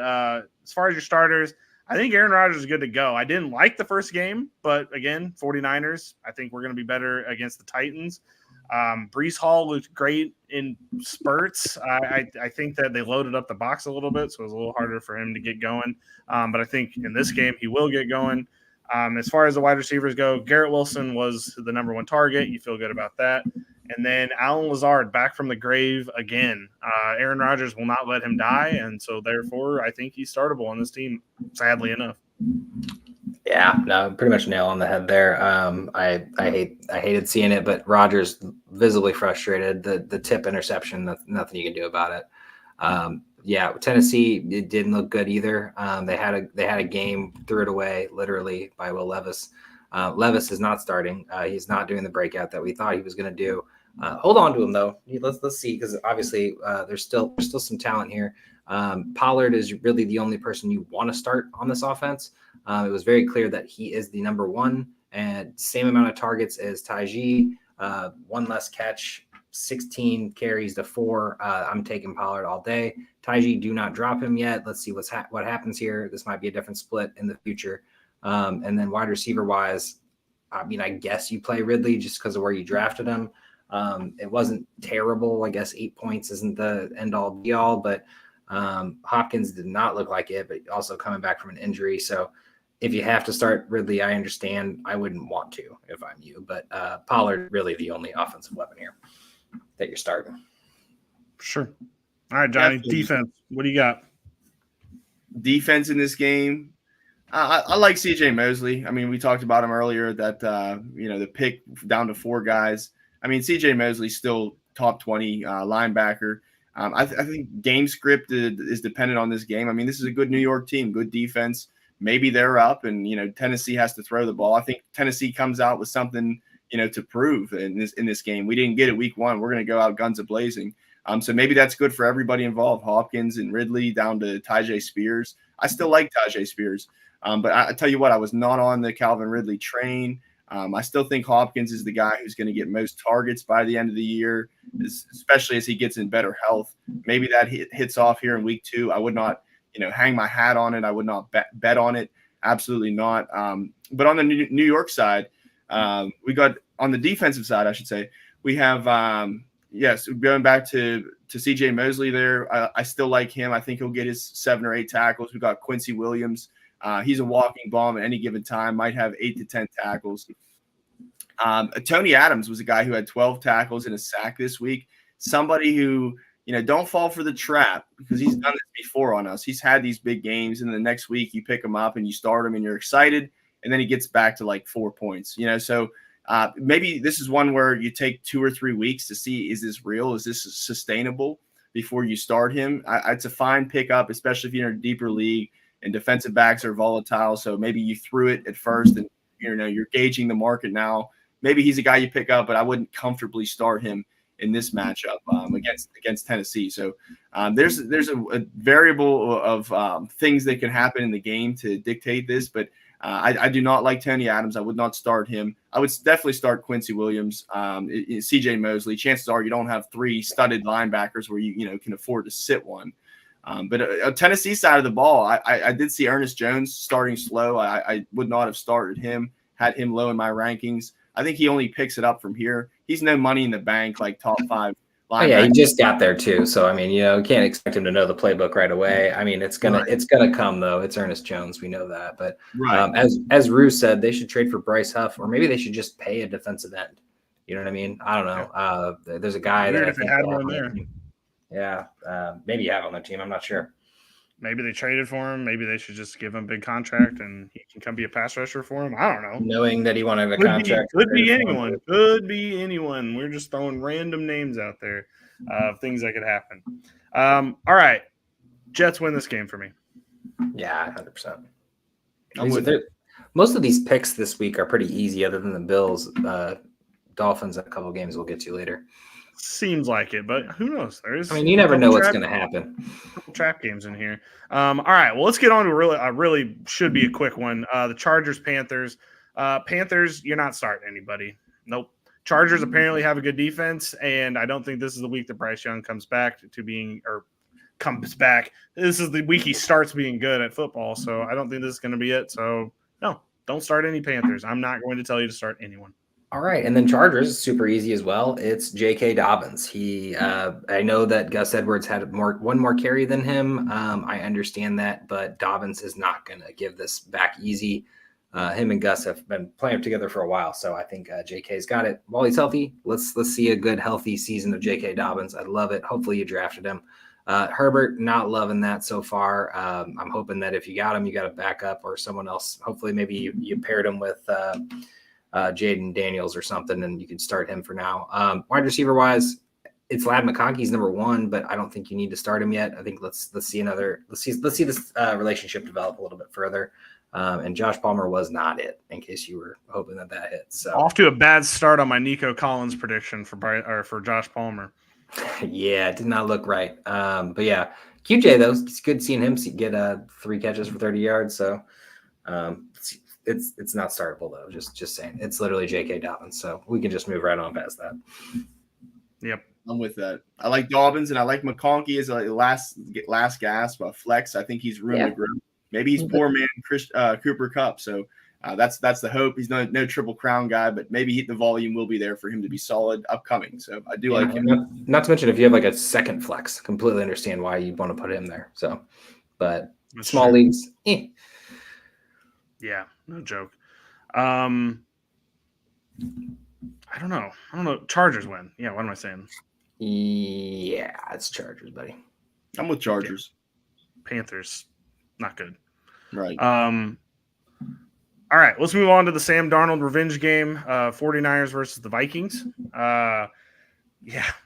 Speaker 3: as far as your starters, I think Aaron Rodgers is good to go. I didn't like the first game, but again, 49ers, I think we're going to be better against the Titans. Breece Hall looked great in spurts. I think that they loaded up the box a little bit, so it was a little harder for him to get going. But I think in this game, he will get going. As far as the wide receivers go, Garrett Wilson was the number 1 target. You feel good about that. And then Alan Lazard back from the grave again. Aaron Rodgers will not let him die, and so therefore I think he's startable on this team, sadly enough.
Speaker 1: Yeah, no, pretty much nail on the head there. I hated seeing it, but Rodgers visibly frustrated. The tip interception, nothing you can do about it. Yeah, Tennessee, it didn't look good either. They had a game, threw it away literally by Will Levis. Levis is not starting. He's not doing the breakout that we thought he was going to do. Hold on to him though. Let's see, because obviously there's still some talent here. Pollard is really the only person you want to start on this offense. It was very clear that he is the number 1 and same amount of targets as Taiji. 1 less catch, 16 carries to 4. I'm taking Pollard all day. Taiji, do not drop him yet. Let's see what happens here. This might be a different split in the future. And then wide receiver wise, I mean, I guess you play Ridley just because of where you drafted him. It wasn't terrible. I guess 8 points isn't the end all be all, but Hopkins did not look like it, but also coming back from an injury. So if you have to start Ridley, I understand. I wouldn't want to if I'm you, but Pollard really the only offensive weapon here that you're starting.
Speaker 3: Sure. All right, Johnny,
Speaker 2: Definitely.
Speaker 3: defense. What do you got?
Speaker 2: Defense in this game. I like CJ Mosley. I mean, we talked about him earlier that, the pick down to 4 guys. I mean, CJ Mosley's still top 20 linebacker. I think game script is dependent on this game. I mean, this is a good New York team, good defense. maybe they're up and, Tennessee has to throw the ball. I think Tennessee comes out with something, to prove in this game. We didn't get it week 1. We're going to go out guns a-blazing. So maybe that's good for everybody involved, Hopkins and Ridley down to Tyjae Spears. I still like Tyjae Spears. But I tell you what, I was not on the Calvin Ridley train. I still think Hopkins is the guy who's going to get most targets by the end of the year, especially as he gets in better health. Maybe that hits off here in week 2. I would not, hang my hat on it. I would not bet on it. Absolutely not. But on the New York side, we got on the defensive side, I should say, we have, going back to CJ Mosley there. I still like him. I think he'll get his 7 or 8 tackles. We got Quincy Williams. He's a walking bomb at any given time, might have 8 to 10 tackles. Tony Adams was a guy who had 12 tackles and a sack this week. Somebody who, don't fall for the trap because he's done this before on us. He's had these big games, and the next week you pick him up and you start him and you're excited, and then he gets back to like 4 points. So maybe this is one where you take 2 or 3 weeks to see, is this real? Is this sustainable before you start him? It's a fine pickup, especially if you're in a deeper league. And defensive backs are volatile, so maybe you threw it at first, and you're gauging the market now. Maybe he's a guy you pick up, but I wouldn't comfortably start him in this matchup against Tennessee. So there's a variable of things that can happen in the game to dictate this, but I do not like Tony Adams. I would not start him. I would definitely start Quincy Williams, CJ Mosley. Chances are you don't have 3 studded linebackers where you can afford to sit one. But Tennessee side of the ball, I did see Ernest Jones starting slow. I would not have started him, had him low in my rankings. I think he only picks it up from here. He's no money in the bank, like top 5 linebacker.
Speaker 1: Oh, yeah, he just got there too. So I mean, you can't expect him to know the playbook right away. I mean, it's gonna come though. It's Ernest Jones, we know that. But as Rue said, they should trade for Bryce Huff, or maybe they should just pay a defensive end. You know what I mean? I don't know. There's a guy that I think
Speaker 3: had one there.
Speaker 1: Yeah, maybe you have on their team. I'm not sure.
Speaker 3: Maybe they traded for him. Maybe they should just give him a big contract and he can come be a pass rusher for him. I don't know.
Speaker 1: Knowing that he wanted a contract.
Speaker 3: Could be anyone. Could be anyone. We're just throwing random names out there of things that could happen. All right. Jets win this game for me.
Speaker 1: Yeah, 100%. Most of these picks this week are pretty easy other than the Bills. Dolphins, a couple games we'll get to later.
Speaker 3: Seems like it, but who knows?
Speaker 1: You never know what's going to happen.
Speaker 3: Trap games in here. All right, well, let's get on to really should be a quick one. The Chargers, Panthers. Panthers, you're not starting anybody. Nope. Chargers apparently have a good defense, and I don't think this is the week that Bryce Young comes back. This is the week he starts being good at football, so I don't think this is going to be it. So, no, don't start any Panthers. I'm not going to tell you to start anyone.
Speaker 1: All right, and then Chargers, super easy as well. It's J.K. Dobbins. I know that Gus Edwards had one more carry than him. I understand that, but Dobbins is not going to give this back easy. Him and Gus have been playing together for a while, so I think J.K.'s got it. While he's healthy, let's see a good, healthy season of J.K. Dobbins. I'd love it. Hopefully you drafted him. Herbert, not loving that so far. I'm hoping that if you got him, you got a backup or someone else. Hopefully maybe you paired him with Jaden Daniels or something, and you can start him for now. Wide receiver wise, it's Ladd McConkey's number 1, but I don't think you need to start him yet. I think let's see this relationship develop a little bit further. And Josh Palmer was not it, in case you were hoping that hit. So
Speaker 3: off to a bad start on my Nico Collins prediction for Josh Palmer.
Speaker 1: Yeah, it did not look right. But yeah, QJ though, it's good seeing him get 3 catches for 30 yards. So it's not startable though. Just saying, it's literally J.K. Dobbins. So we can just move right on past that.
Speaker 3: Yep,
Speaker 2: I'm with that. I like Dobbins and I like McConkey as a last gasp flex. I think he's room to grow. Maybe he's poor man Cooper Kupp. So that's the hope. He's no triple crown guy, but maybe the volume will be there for him to be solid upcoming. So I do like him.
Speaker 1: Not to mention if you have like a second flex, completely understand why you want to put him there. So, but that's small leagues.
Speaker 3: Yeah, no joke. I don't know. Chargers win. Yeah, what am I saying?
Speaker 1: Yeah, it's Chargers, buddy.
Speaker 2: I'm with Chargers.
Speaker 3: Panthers, not good.
Speaker 2: Right.
Speaker 3: All right, let's move on to the Sam Darnold revenge game. 49ers versus the Vikings. Sam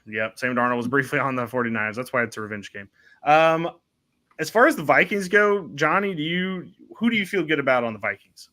Speaker 3: Darnold was briefly on the 49ers. That's why it's a revenge game. As far as the Vikings go, Johnny, who do you feel good about on the Vikings?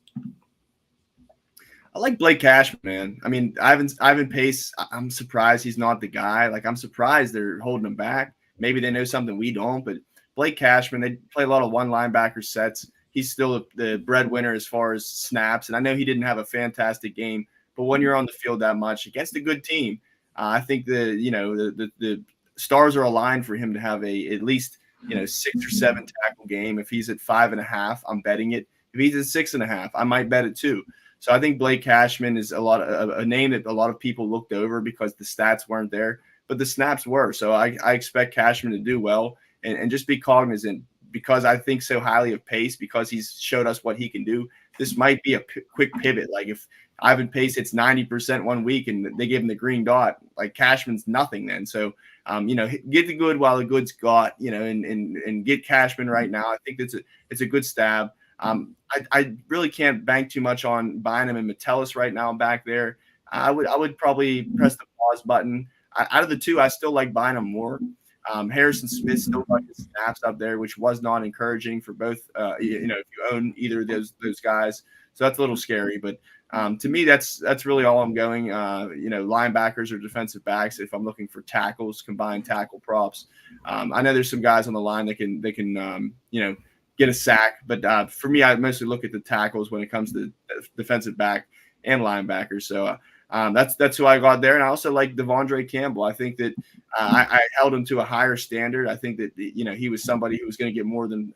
Speaker 2: I like Blake Cashman, man. I mean, Ivan Pace, I'm surprised he's not the guy. Like, I'm surprised they're holding him back. Maybe they know something we don't, but Blake Cashman, they play a lot of one linebacker sets. He's still the breadwinner as far as snaps. And I know he didn't have a fantastic game, but when you're on the field that much against a good team, I think the stars are aligned for him to have at least 6 or 7 tackle game. If he's at 5.5, I'm betting it. If he's at 6.5, I might bet it too. So I think Blake Cashman is a name that a lot of people looked over because the stats weren't there, but the snaps were. So I expect Cashman to do well and just be cognizant because I think so highly of Pace because he's showed us what he can do. This might be a quick pivot. Like if Ivan Pace hits 90% one week and they give him the green dot, like Cashman's nothing then. So, get the good while the good's got, and get Cashman right now. I think it's a good stab. I really can't bank too much on Bynum and Metellus right now back there. I would probably press the pause button. Out of the two, I still like Bynum more. Harrison Smith still got his snaps up there, which was not encouraging for both. If you own either of those guys, so that's a little scary. But to me, that's really all I'm going. Linebackers or defensive backs. If I'm looking for tackles, combined tackle props, I know there's some guys on the line that can get a sack. But for me, I mostly look at the tackles when it comes to defensive back and linebackers. So that's who I got there. And I also like Devondre Campbell. I think that I held him to a higher standard. I think that, he was somebody who was going to get more than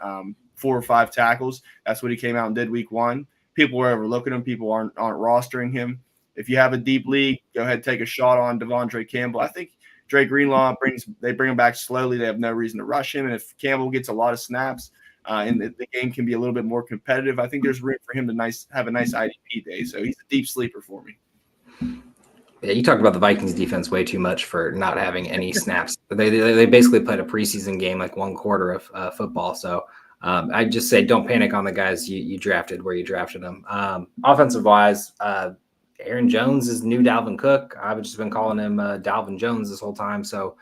Speaker 2: 4 or 5 tackles. That's what he came out and did week 1. People were overlooking him. People aren't rostering him. If you have a deep league, go ahead and take a shot on Devondre Campbell. I think Dre Greenlaw bring him back slowly. They have no reason to rush him. And if Campbell gets a lot of snaps, and the game can be a little bit more competitive, I think there's room for him to have a nice IDP day. So he's a deep sleeper for me.
Speaker 1: Yeah, you talked about the Vikings defense way too much for not having any snaps. They basically played a preseason game, like 1 quarter of football. So I just say don't panic on the guys you drafted where you drafted them. Offensive wise, Aaron Jones is new Dalvin Cook. I've just been calling him Dalvin Jones this whole time. So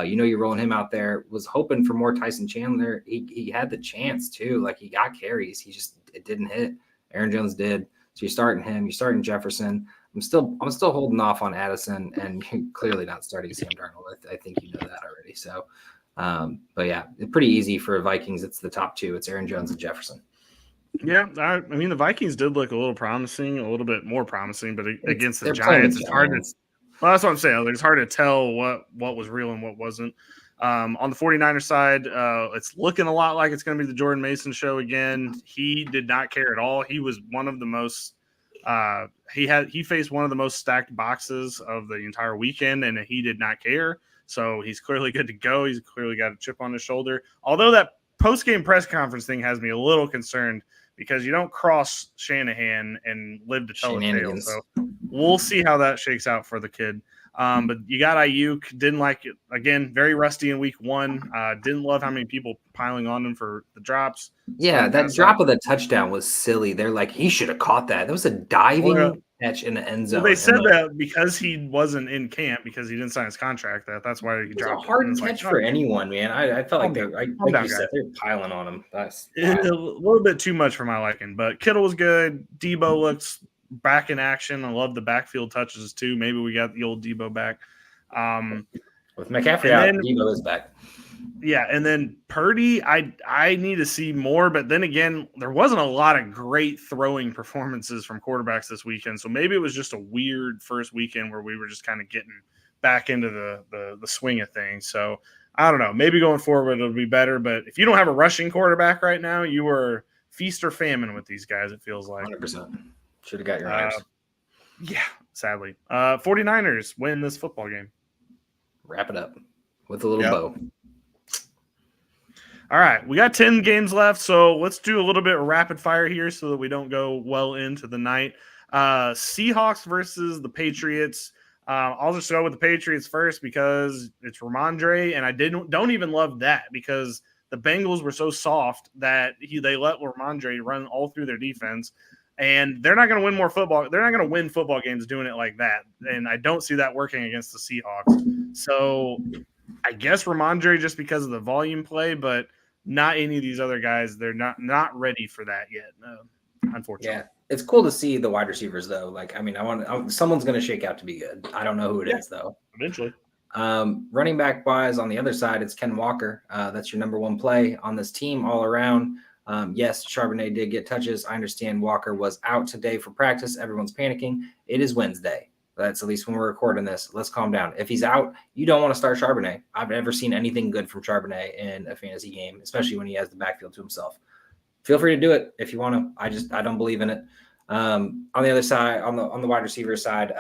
Speaker 1: you're rolling him out there. Was hoping for more Tyson Chandler. He had the chance too. Like he got carries. It didn't hit. Aaron Jones did. So you're starting him. You're starting Jefferson. I'm still holding off on Addison, and you're clearly not starting Sam Darnold. I think you know that already. So, but yeah, it's pretty easy for Vikings. It's the top 2. It's Aaron Jones and Jefferson.
Speaker 3: Yeah, I mean the Vikings did look a little promising, a little bit more promising, but against the Giants, it's hard to. Well, that's what I'm saying. It's hard to tell what was real and what wasn't. On the 49ers side, it's looking a lot like it's going to be the Jordan Mason show again. He did not care at all. He was one of the most. He faced one of the most stacked boxes of the entire weekend, and he did not care. So he's clearly good to go. He's clearly got a chip on his shoulder. Although that post-game press conference thing has me a little concerned because you don't cross Shanahan and live to tell a tale. So we'll see how that shakes out for the kid. But you got Ayuk. Didn't like it. Again, very rusty in week 1. Didn't love how many people piling on him for the drops.
Speaker 1: Yeah, that drop of the touchdown was silly. They're like, he should have caught that. That was a diving catch in the end zone.
Speaker 3: Well, they said that because he wasn't in camp because he didn't sign his contract. That's why he dropped.
Speaker 1: It's a hard catch for anyone, man. I felt like they're piling on him. That's
Speaker 3: a little bit too much for my liking. But Kittle was good. Debo looks back in action. I love the backfield touches too. Maybe we got the old Debo back.
Speaker 1: With McCaffrey out, Debo is back.
Speaker 3: Yeah, and then Purdy, I need to see more. But then again, there wasn't a lot of great throwing performances from quarterbacks this weekend. So maybe it was just a weird first weekend where we were just kind of getting back into the swing of things. So I don't know. Maybe going forward it'll be better. But if you don't have a rushing quarterback right now, you are feast or famine with these guys, it feels like.
Speaker 1: 100%. Should have got your honors.
Speaker 3: Yeah, sadly. 49ers win this football game.
Speaker 1: Wrap it up with a little bow.
Speaker 3: All right, we got 10 games left, so let's do a little bit of rapid fire here so that we don't go well into the night. Seahawks versus the Patriots. I'll just go with the Patriots first because it's Ramondre, and I don't even love that because the Bengals were so soft that they let Ramondre run all through their defense, and they're not going to win more football. They're not going to win football games doing it like that, and I don't see that working against the Seahawks. So I guess Ramondre just because of the volume play, but Not any of these other guys. They're not ready for that yet, unfortunately.
Speaker 1: Yeah, it's cool to see the wide receivers though. Like, I mean, someone's going to shake out to be good. I don't know who it is though.
Speaker 3: Eventually.
Speaker 1: Running back wise, on the other side, it's Ken Walker. That's your number one play on this team all around. Yes, Charbonnet did get touches. I understand Walker was out today for practice. Everyone's panicking. It is Wednesday. That's at least when we're recording this. Let's calm down. If he's out, you don't want to start Charbonnet. I've never seen anything good from Charbonnet in a fantasy game, especially when he has the backfield to himself. Feel free to do it if you want to. I don't believe in it. On the other side, on the wide receiver side,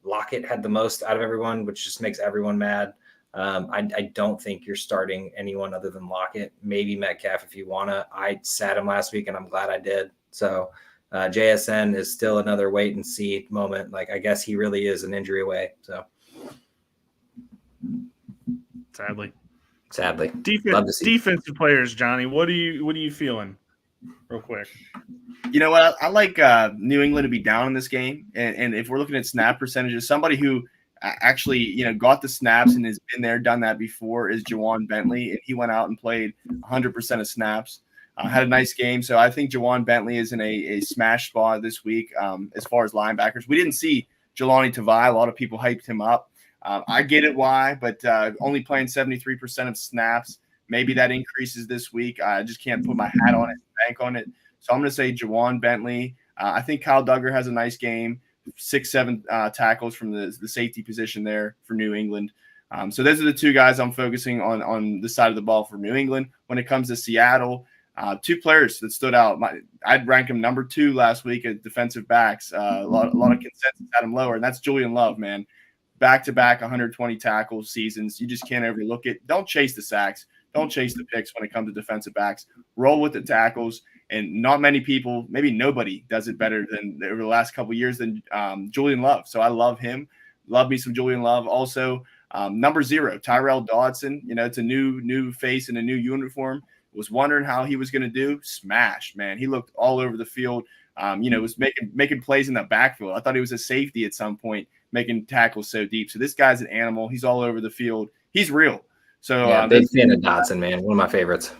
Speaker 1: Lockett had the most out of everyone, which just makes everyone mad. I don't think you're starting anyone other than Lockett. Maybe Metcalf if you want to. I sat him last week, and I'm glad I did. So JSN is still another wait and see moment. Like, I guess he really is an injury away. So sadly,
Speaker 3: defensive players, Johnny. What are you feeling? Real quick.
Speaker 2: You know what? I like New England to be down in this game, and if we're looking at snap percentages, somebody who actually got the snaps and has been there, done that before is Jawan Bentley, and he went out and played 100% of snaps. Had a nice game, so I think Jawan Bentley is in a smash spot this week. As far as linebackers, we didn't see Jelani Tavai. A lot of people hyped him up. I get it why, but only playing 73% of snaps. Maybe that increases this week. I just can't put my hat on it, bank on it. So I'm going to say Jawan Bentley. I think Kyle Duggar has a nice game, 6-7 tackles from the safety position there for New England. So those are the two guys I'm focusing on the side of the ball for New England. When it comes to Seattle, two players that stood out. I'd rank him number 2 last week at defensive backs. A lot of consensus had him lower, and that's Julian Love, man. Back-to-back 120 tackle seasons. You just can't overlook it. Don't chase the sacks. Don't chase the picks when it comes to defensive backs. Roll with the tackles. And not many people, maybe nobody, does it better than over the last couple of years than Julian Love. So I love him. Love me some Julian Love. Also, number 0, Tyrell Dodson. It's a new face in a new uniform. Was wondering how he was going to do. Smashed, man. He looked all over the field. Was making plays in the backfield. I thought he was a safety at some point, making tackles so deep. So this guy's an animal. He's all over the field. He's real. So
Speaker 1: yeah, big fan of Dodson, man. One of my favorites.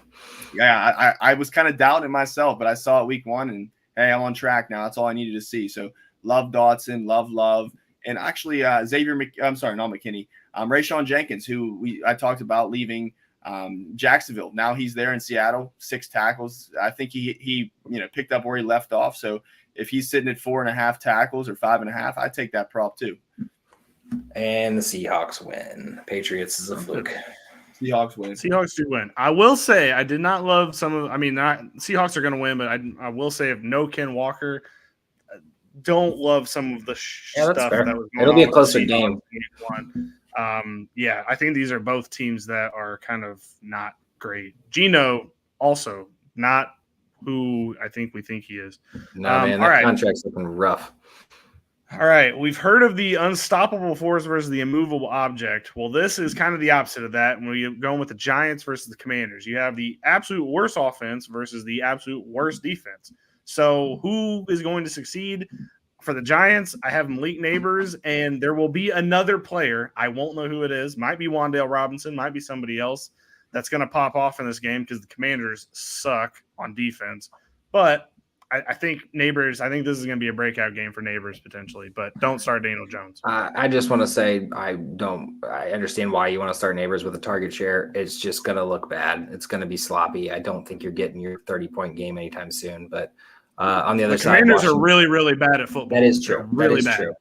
Speaker 2: Yeah, I was kind of doubting myself, but I saw it week 1, and hey, I'm on track now. That's all I needed to see. So love Dodson, love, and actually McKinney, Rayshon Jenkins, who I talked about leaving Jacksonville. Now he's there in Seattle, 6 tackles. I think he picked up where he left off. So if he's sitting at 4.5 tackles or 5.5, I'd take that prop too.
Speaker 3: And
Speaker 1: the Seahawks win. Patriots is a fluke.
Speaker 2: Seahawks win.
Speaker 3: Seahawks do win. I will say I did not love Seahawks are going to win, but I will say if no Ken Walker, don't love some of the stuff that was going
Speaker 1: It'll be a
Speaker 3: on
Speaker 1: closer game.
Speaker 3: I think these are both teams that are kind of not great. Geno also not who I think we think he is.
Speaker 1: No, man, that contract's looking rough.
Speaker 3: All right, we've heard of the unstoppable force versus the immovable object. Well, this is kind of the opposite of that. When we're going with the Giants versus the Commanders, you have the absolute worst offense versus the absolute worst defense. So who is going to succeed? For the Giants, I have Malik Neighbors, and there will be another player. I won't know who it is. Might be Wan'Dale Robinson, might be somebody else that's going to pop off in this game because the Commanders suck on defense. But I think Neighbors, I think this is going to be a breakout game for Neighbors potentially, but don't start Daniel Jones.
Speaker 1: I just want to say I understand why you want to start Neighbors with a target share. It's just going to look bad. It's going to be sloppy. I don't think you're getting your 30-point game anytime soon, but on the other side,
Speaker 3: Commanders are really, really bad at football.
Speaker 1: That is true.
Speaker 3: Really bad.
Speaker 1: True.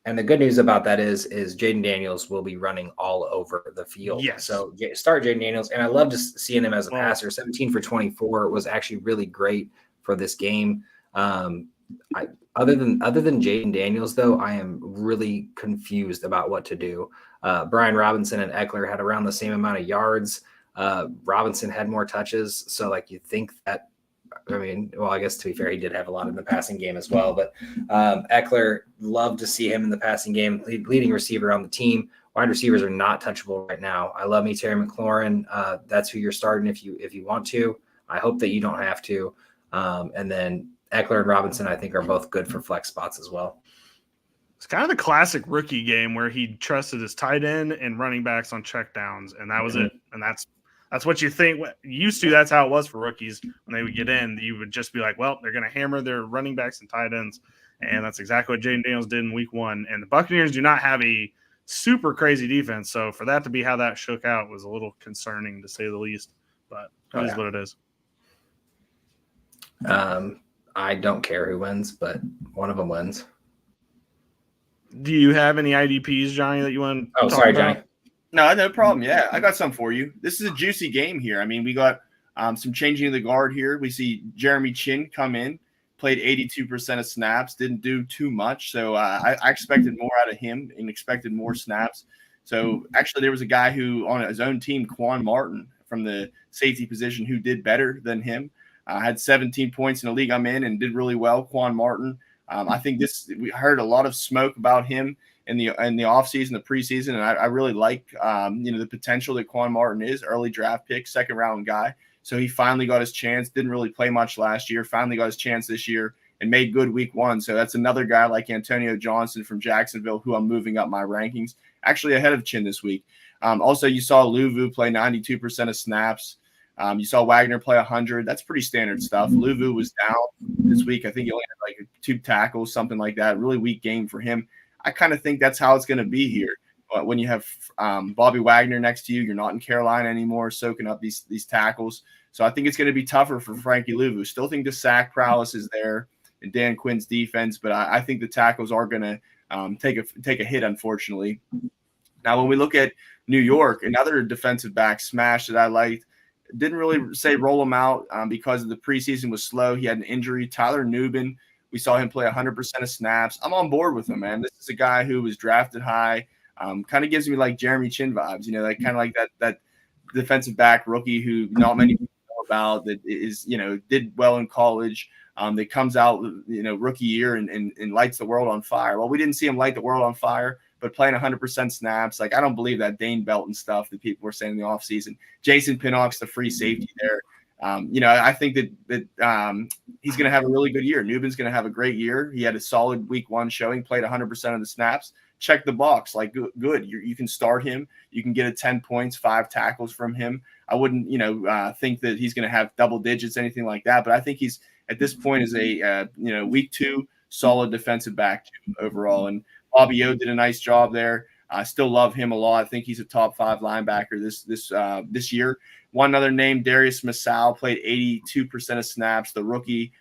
Speaker 1: And the good news about that is Jaden Daniels will be running all over the field.
Speaker 3: Yes.
Speaker 1: So start Jaden Daniels, and I love just seeing him as a passer. 17 for 24 was actually really great for this game. Other than Jaden Daniels, though, I am really confused about what to do. Brian Robinson and Eckler had around the same amount of yards. Robinson had more touches, so you think that. I guess to be fair, he did have a lot in the passing game as well. But Eckler, love to see him in the passing game, leading receiver on the team. Wide receivers are not touchable right now. I love me Terry McLaurin. That's who you're starting if you want to. I hope that you don't have to. And then Eckler and Robinson, I think, are both good for flex spots as well.
Speaker 3: It's kind of the classic rookie game where he trusted his tight end and running backs on checkdowns, and that was it. And That's what you think. Used to, that's how it was for rookies when they would get in. You would just be like, well, they're going to hammer their running backs and tight ends. And that's exactly what Jaden Daniels did in week 1. And the Buccaneers do not have a super crazy defense. So for that to be how that shook out was a little concerning, to say the least. But it is what it is.
Speaker 1: I don't care who wins, but one of them wins.
Speaker 3: Do you have any IDPs, Johnny, that you want to talk
Speaker 1: sorry,
Speaker 3: about?
Speaker 1: Johnny.
Speaker 2: No problem. Yeah, I got some for you. This is a juicy game here. I mean, we got some changing of the guard here. We see Jeremy Chin come in, played 82% of snaps, didn't do too much. So I expected more out of him and expected more snaps. So actually, there was a guy who on his own team, Quan Martin, from the safety position, who did better than him. Had 17 points in the league I'm in and did really well. Quan Martin. I think we heard a lot of smoke about him in the offseason, the preseason, and I really like the potential that Quan Martin is, early draft pick, second round guy. So he finally got his chance. Didn't really play much last year. Finally got his chance this year and made good week 1. So that's another guy like Antonio Johnson from Jacksonville who I'm moving up my rankings, actually ahead of Chin this week. Also, you saw Luvu play 92% of snaps. You saw Wagner play 100. That's pretty standard stuff. Luvu was down this week. I think he only had like 2 tackles, something like that. Really weak game for him. I kind of think that's how it's going to be here. But when you have Bobby Wagner next to you, you're not in Carolina anymore, soaking up these tackles. So I think it's going to be tougher for Frankie Luvu. Still think the sack prowess is there in Dan Quinn's defense, but I think the tackles are going to take a hit, unfortunately. Now, when we look at New York, another defensive back smash that I liked, didn't really say roll him out because the preseason was slow. He had an injury. Tyler Nubin, we saw him play 100% of snaps. I'm on board with him, man. This is a guy who was drafted high. Kind of gives me like Jeremy Chin vibes, like kind of like that defensive back rookie who not many people know about, that is, did well in college. That comes out, rookie year and lights the world on fire. Well, we didn't see him light the world on fire, but playing 100% snaps, like I don't believe that Dane Belton stuff that people were saying in the offseason. Jason Pinnock's the free safety there. I think that he's going to have a really good year. Nubin's going to have a great year. He had a solid week 1 showing, played 100% of the snaps. Check the box, like good. You can start him. You can get a 10 points, 5 tackles from him. I wouldn't, think that he's going to have double digits, anything like that. But I think he's at this point is a week 2 solid defensive back overall. And Bobby O did a nice job there. I still love him a lot. I think he's a top 5 linebacker this year. One other name, Darius Masau, played 82% of snaps. The rookie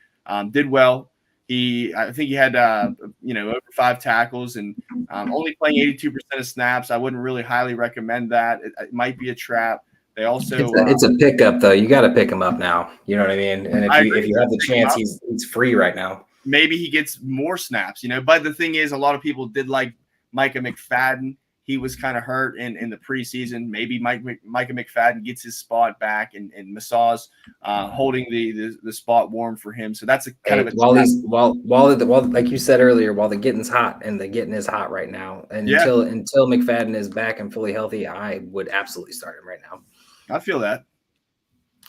Speaker 2: did well. I think he had over 5 tackles and only playing 82% of snaps. I wouldn't really highly recommend that. It might be a trap. They also
Speaker 1: it's a pickup though. You got to pick him up now. You know what I mean? And if you have the chance, he's free right now.
Speaker 2: Maybe he gets more snaps, But the thing is, a lot of people did like Micah McFadden. He was kind of hurt in the preseason. Maybe Micah McFadden gets his spot back, and Masau's holding the spot warm for him. So that's a kind of a
Speaker 1: while like you said earlier, while the getting's hot, and the getting is hot right now, and until McFadden is back and fully healthy, I would absolutely start him right now.
Speaker 2: I feel that.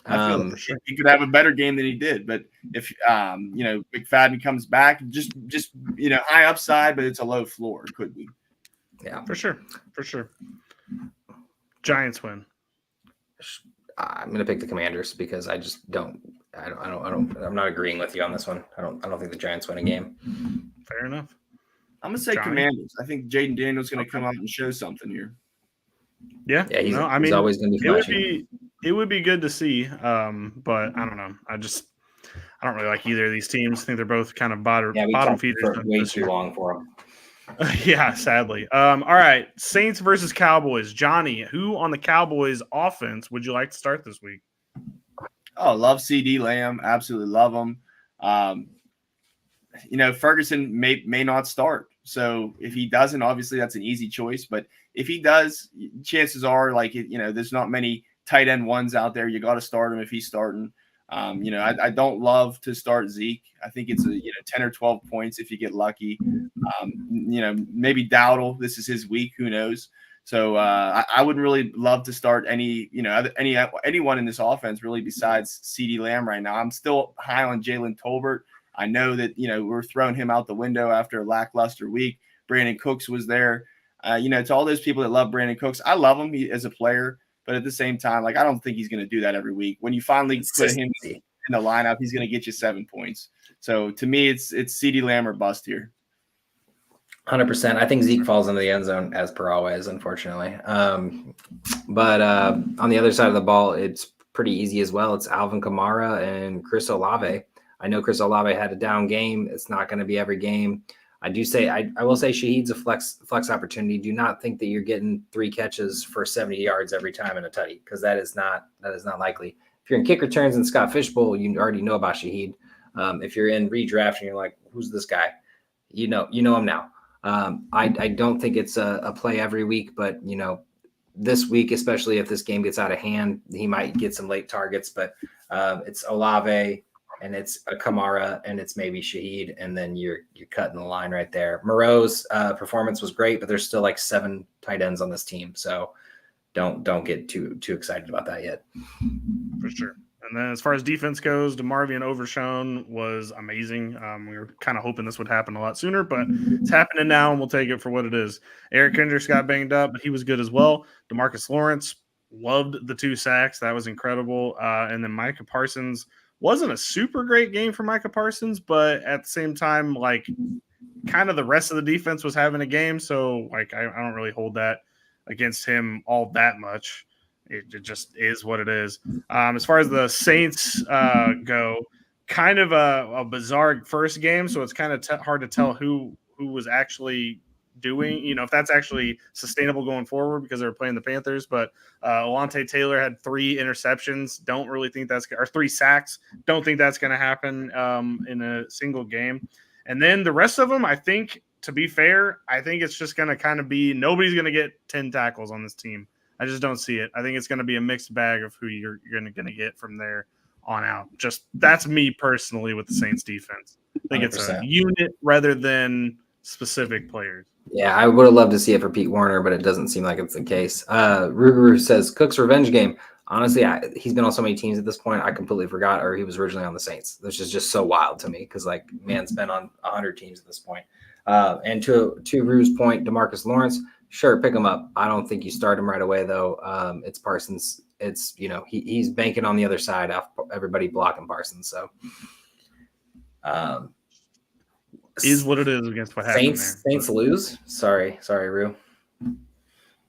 Speaker 2: For sure. He could have a better game than he did, but if McFadden comes back, just high upside, but it's a low floor, could be.
Speaker 1: Yeah,
Speaker 3: for sure. Giants win.
Speaker 1: I'm gonna pick the Commanders because I just don't. I'm not agreeing with you on this one. I don't think the Giants win a game.
Speaker 3: Fair enough.
Speaker 2: I'm gonna say Johnny? Commanders. I think Jaden Daniels gonna come out and show something here.
Speaker 3: Yeah,
Speaker 1: he's always gonna be flashy.
Speaker 3: It would be good to see, but I don't know. I don't really like either of these teams. I think they're both kind of bottom feeders.
Speaker 1: Way too long for them.
Speaker 3: Yeah, sadly. All right, Saints versus Cowboys. Johnny, who on the Cowboys offense would you like to start this week?
Speaker 2: Oh, love CeeDee Lamb. Absolutely love him. Ferguson may not start. So if he doesn't, obviously that's an easy choice. But if he does, chances are there's not many tight end ones out there. You got to start him if he's starting. I don't love to start Zeke. I think it's 10 or 12 points if you get lucky. Maybe Dowdle. This is his week. Who knows? So I wouldn't really love to start anyone in this offense really besides CeeDee Lamb right now. I'm still high on Jalen Tolbert. I know that we're throwing him out the window after a lackluster week. Brandon Cooks was there. To all those people that love Brandon Cooks, I love him as a player. But at the same time, like I don't think he's going to do that every week. When you finally put him
Speaker 1: Consistency.
Speaker 2: in the lineup, he's going to get you 7 points. So to me, it's CeeDee Lamb or bust here.
Speaker 1: 100%. I think Zeke falls into the end zone as per always, unfortunately. But on the other side of the ball, it's pretty easy as well. It's Alvin Kamara and Chris Olave. I know Chris Olave had a down game. It's not going to be every game. I will say Shaheed's a flex opportunity. Do not think that you're getting 3 catches for 70 yards every time in a tutty, because that is not likely. If you're in kick returns and Scott Fishbowl, you already know about Shaheed. If you're in redraft and you're like, who's this guy? You know him now. I don't think it's a play every week, but this week, especially if this game gets out of hand, he might get some late targets. But it's Olave and it's a Kamara and it's maybe Shaheed, and then you're cutting the line right there. Moreau's performance was great, but there's still like 7 tight ends on this team, so don't get too excited about that yet.
Speaker 3: For sure. And then as far as defense goes, DeMarvion Overshown was amazing. We were kind of hoping this would happen a lot sooner, but it's happening now, and we'll take it for what it is. Eric Kendricks got banged up, but he was good as well. DeMarcus Lawrence, loved the 2 sacks. That was incredible. And then Micah Parsons, wasn't a super great game for Micah Parsons, but at the same time, like kind of the rest of the defense was having a game. So like I don't really hold that against him all that much. It just is what it is. As far as the Saints go, kind of a bizarre first game, so it's kind of hard to tell who was actually doing, if that's actually sustainable going forward, because they were playing the Panthers. But Alontae Taylor had 3 interceptions. Don't really think or 3 sacks. Don't think that's going to happen in a single game. And then the rest of them, I think, to be fair, I think it's just going to kind of be nobody's going to get 10 tackles on this team. I just don't see it. I think it's going to be a mixed bag of who you're going to get from there on out. Just that's me personally with the Saints defense. I think 100%. It's a unit rather than specific players.
Speaker 1: Yeah, I would have loved to see it for Pete Werner, but it doesn't seem like it's the case. Ruger says Cook's revenge game. Honestly, he's been on so many teams at this point, I completely forgot, or he was originally on the Saints, which is just so wild to me because, like, man's been on 100 teams at this point. And to Rue's point, DeMarcus Lawrence, sure, pick him up. I don't think you start him right away, though. It's Parsons. It's, he's banking on the other side off everybody blocking Parsons. So
Speaker 3: is what it is against what happened there.
Speaker 1: Saints lose. Sorry, Rue.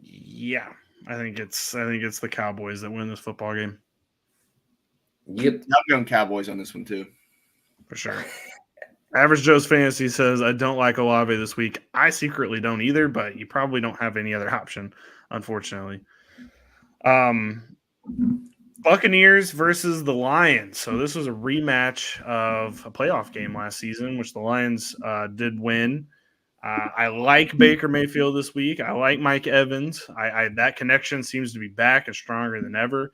Speaker 3: Yeah, I think it's the Cowboys that win this football game.
Speaker 1: Yep,
Speaker 2: I'm going Cowboys on this one too,
Speaker 3: for sure. Average Joe's Fantasy says, I don't like Olave this week. I secretly don't either, but you probably don't have any other option, unfortunately. Buccaneers versus the Lions. So this was a rematch of a playoff game last season, which the Lions did win. I like Baker Mayfield this week. I like Mike Evans. That connection seems to be back and stronger than ever.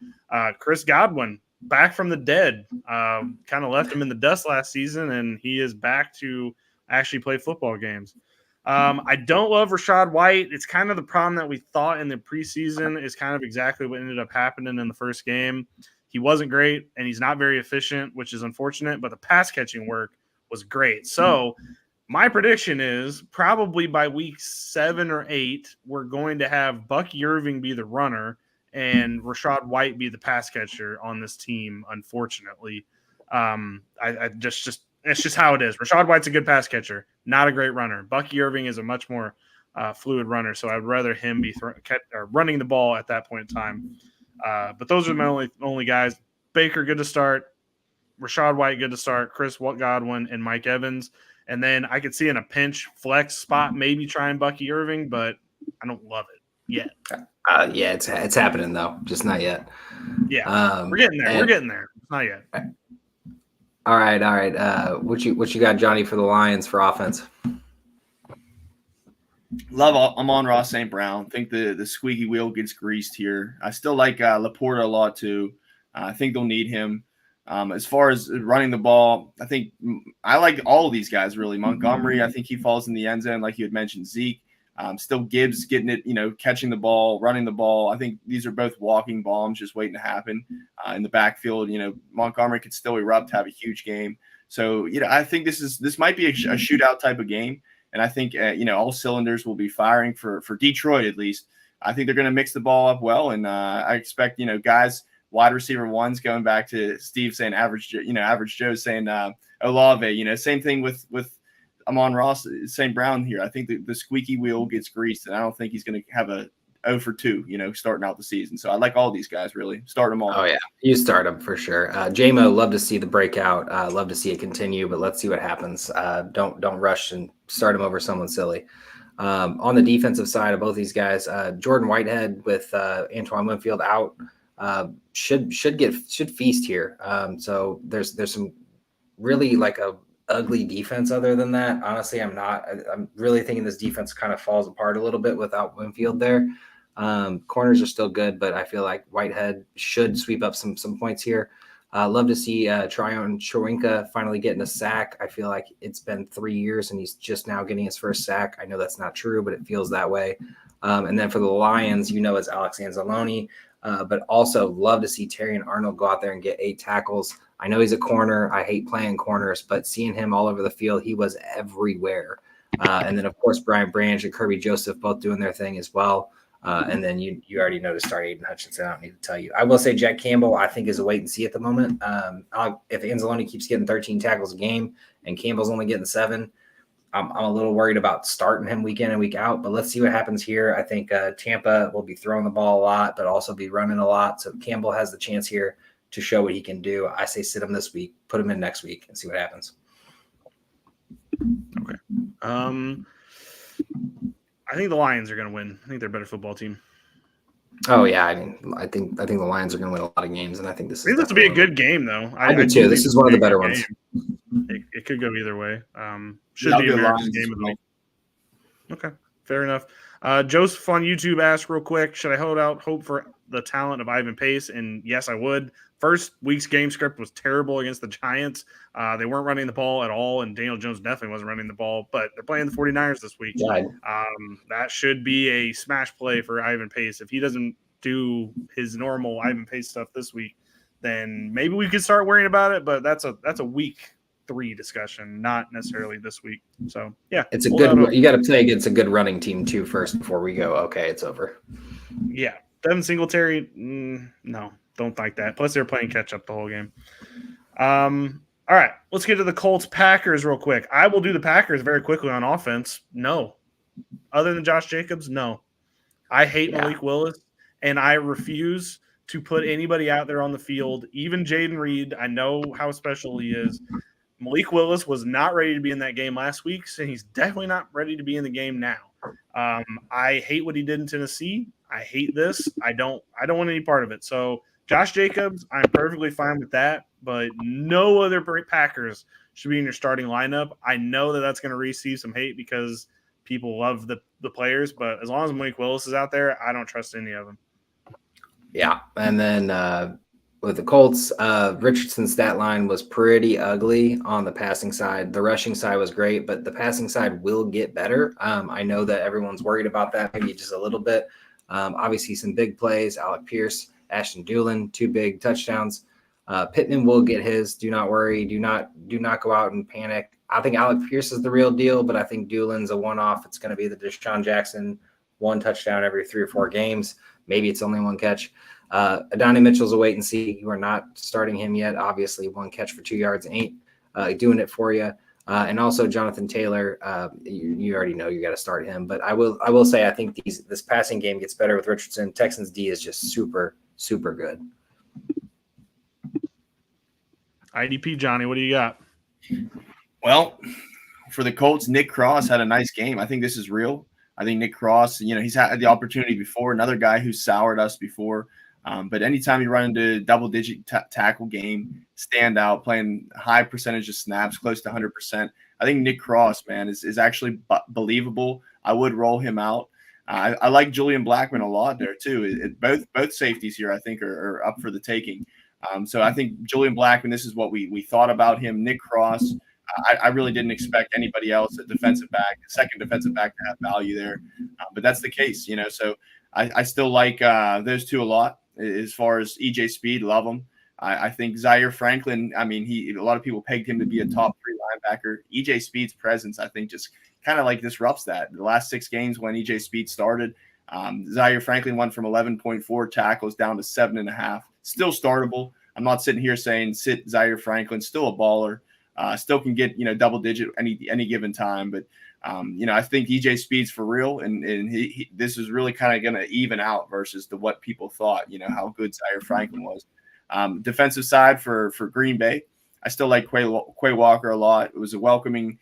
Speaker 3: Chris Godwin, back from the dead, kind of left him in the dust last season, and he is back to actually play football games. I don't love Rachaad White. It's kind of the problem that we thought in the preseason is kind of exactly what ended up happening in the first game. He wasn't great, and he's not very efficient, which is unfortunate, but the pass catching work was great. So my prediction is probably by week 7 or 8, we're going to have Bucky Irving be the runner and Rachaad White be the pass catcher on this team, unfortunately. It's just how it is. Rachaad White's a good pass catcher, not a great runner. Bucky Irving is a much more fluid runner, so I'd rather him be running the ball at that point in time. But those are my only guys. Baker, good to start. Rachaad White, good to start. Chris Godwin and Mike Evans. And then I could see in a pinch flex spot maybe trying Bucky Irving, but I don't love it yet.
Speaker 1: Yeah, it's happening though, just not yet.
Speaker 3: Yeah, we're getting there. We're getting there. Not yet.
Speaker 1: All right. What you got, Johnny, for the Lions for offense?
Speaker 2: I'm on Ross St. Brown. I think the squeaky wheel gets greased here. I still like Laporta a lot too. I think they'll need him. As far as running the ball, I think I like all of these guys really. Montgomery, I think he falls in the end zone, like you had mentioned. Zeke, still Gibbs getting it, catching the ball, running the ball. I think these are both walking bombs just waiting to happen in the backfield. Montgomery could still erupt, have a huge game. So, I think this might be a shootout type of game. And I think, all cylinders will be firing for Detroit at least. I think they're going to mix the ball up well. And I expect, guys, wide receiver ones, going back to Steve saying average Joe saying Olave, same thing with Amon-Ra St. Brown here. I think the squeaky wheel gets greased, and I don't think he's going to have a 0 for 2, starting out the season. So I like all these guys, really. Start them all.
Speaker 1: Oh, yeah. You start them for sure. J-Mo, love to see the breakout. Love to see it continue, but let's see what happens. Don't rush and start him over someone silly. On the defensive side of both these guys, Jordan Whitehead with Antoine Winfield out should feast here. So there's some really like a ugly defense other than that. Honestly, I'm really thinking this defense kind of falls apart a little bit without Winfield there. Corners are still good, but I feel like Whitehead should sweep up some points here. Love to see Tryon Chewinka finally getting a sack. I feel like it's been 3 years and he's just now getting his first sack. I know that's not true, but it feels that way. And then for the Lions, it's Alex Anzalone, but also love to see Terrion Arnold go out there and get 8 tackles. I know he's a corner. I hate playing corners, but seeing him all over the field, he was everywhere. And then, of course, Brian Branch and Kirby Joseph both doing their thing as well. And then you already know to start Aiden Hutchinson. I don't need to tell you. I will say Jack Campbell, I think, is a wait and see at the moment. If Anzalone keeps getting 13 tackles a game and Campbell's only getting 7, I'm a little worried about starting him week in and week out. But let's see what happens here. I think Tampa will be throwing the ball a lot, but also be running a lot. So Campbell has the chance here to show what he can do. I say sit him this week, put him in next week, and see what happens.
Speaker 3: Okay. I think the Lions are going to win. I think they're a better football team.
Speaker 1: Oh yeah, I think the Lions are going to win a lot of games, and I think this
Speaker 3: will be a good game, though.
Speaker 1: I do too. This is one of the better ones.
Speaker 3: It could go either way. Should be America's game of the week. Okay, fair enough. Joseph on YouTube asked real quick, should I hold out hope for the talent of Ivan Pace? And yes, I would. First week's game script was terrible against the Giants. They weren't running the ball at all, and Daniel Jones definitely wasn't running the ball, but they're playing the 49ers this week.
Speaker 1: Yeah.
Speaker 3: That should be a smash play for Ivan Pace. If he doesn't do his normal Ivan Pace stuff this week, then maybe we could start worrying about it, but that's a week 3 discussion, not necessarily this week. So, yeah.
Speaker 1: It's a good – you got to play against a good running team too first before we go, okay, it's over.
Speaker 3: Yeah. Devin Singletary, no. Don't like that. Plus, they're playing catch-up the whole game. All right, let's get to the Colts-Packers real quick. I will do the Packers very quickly on offense. No. Other than Josh Jacobs, no. I hate Malik Willis, and I refuse to put anybody out there on the field, even Jaden Reed. I know how special he is. Malik Willis was not ready to be in that game last week, so he's definitely not ready to be in the game now. I hate what he did in Tennessee. I hate this. I don't want any part of it. So Josh Jacobs, I'm perfectly fine with that, but no other Packers should be in your starting lineup. I know that that's going to receive some hate because people love the players, but as long as Malik Willis is out there, I don't trust any of them.
Speaker 1: Yeah, and then with the Colts, Richardson's stat line was pretty ugly on the passing side. The rushing side was great, but the passing side will get better. I know that everyone's worried about that, maybe just a little bit. Obviously, some big plays. Alec Pierce, Ashton Dulin, 2 big touchdowns. Pittman will get his. Do not worry. Do not go out and panic. I think Alec Pierce is the real deal, but I think Dulin's a one-off. It's going to be the Deshaun Jackson 1 touchdown every 3 or 4 games. Maybe it's only 1 catch. Adonai Mitchell's a wait and see. You are not starting him yet. Obviously, 1 catch for 2 yards ain't doing it for you. And also Jonathan Taylor, you already know you got to start him. But I will say I think this passing game gets better with Richardson. Texans D is just super, super good.
Speaker 3: IDP, Johnny, what do you got?
Speaker 2: Well, for the Colts, Nick Cross had a nice game. I think this is real. I think Nick Cross, he's had the opportunity before. Another guy who soured us before. But anytime you run into double-digit tackle game, stand out, playing high percentage of snaps, close to 100%, I think Nick Cross, man, is actually believable. I would roll him out. I like Julian Blackmon a lot there too. Both safeties here, I think, are up for the taking. So I think Julian Blackmon, this is what we thought about him. Nick Cross, I really didn't expect anybody else, a second defensive back to have value there. But that's the case, So I still like those two a lot. As far as EJ Speed, love him. I think Zaire Franklin, a lot of people pegged him to be a top 3 linebacker. EJ Speed's presence, I think, just kind of like disrupts that. The last 6 games when EJ Speed started, Zaire Franklin went from 11.4 tackles down to 7.5. Still startable. I'm not sitting here saying sit Zaire Franklin. Still a baller. Still can get double digit any given time. But I think EJ Speed's for real, and this is really kind of going to even out versus what people thought. How good Zaire Franklin was. Defensive side for Green Bay, I still like Quay Walker a lot. It was a welcoming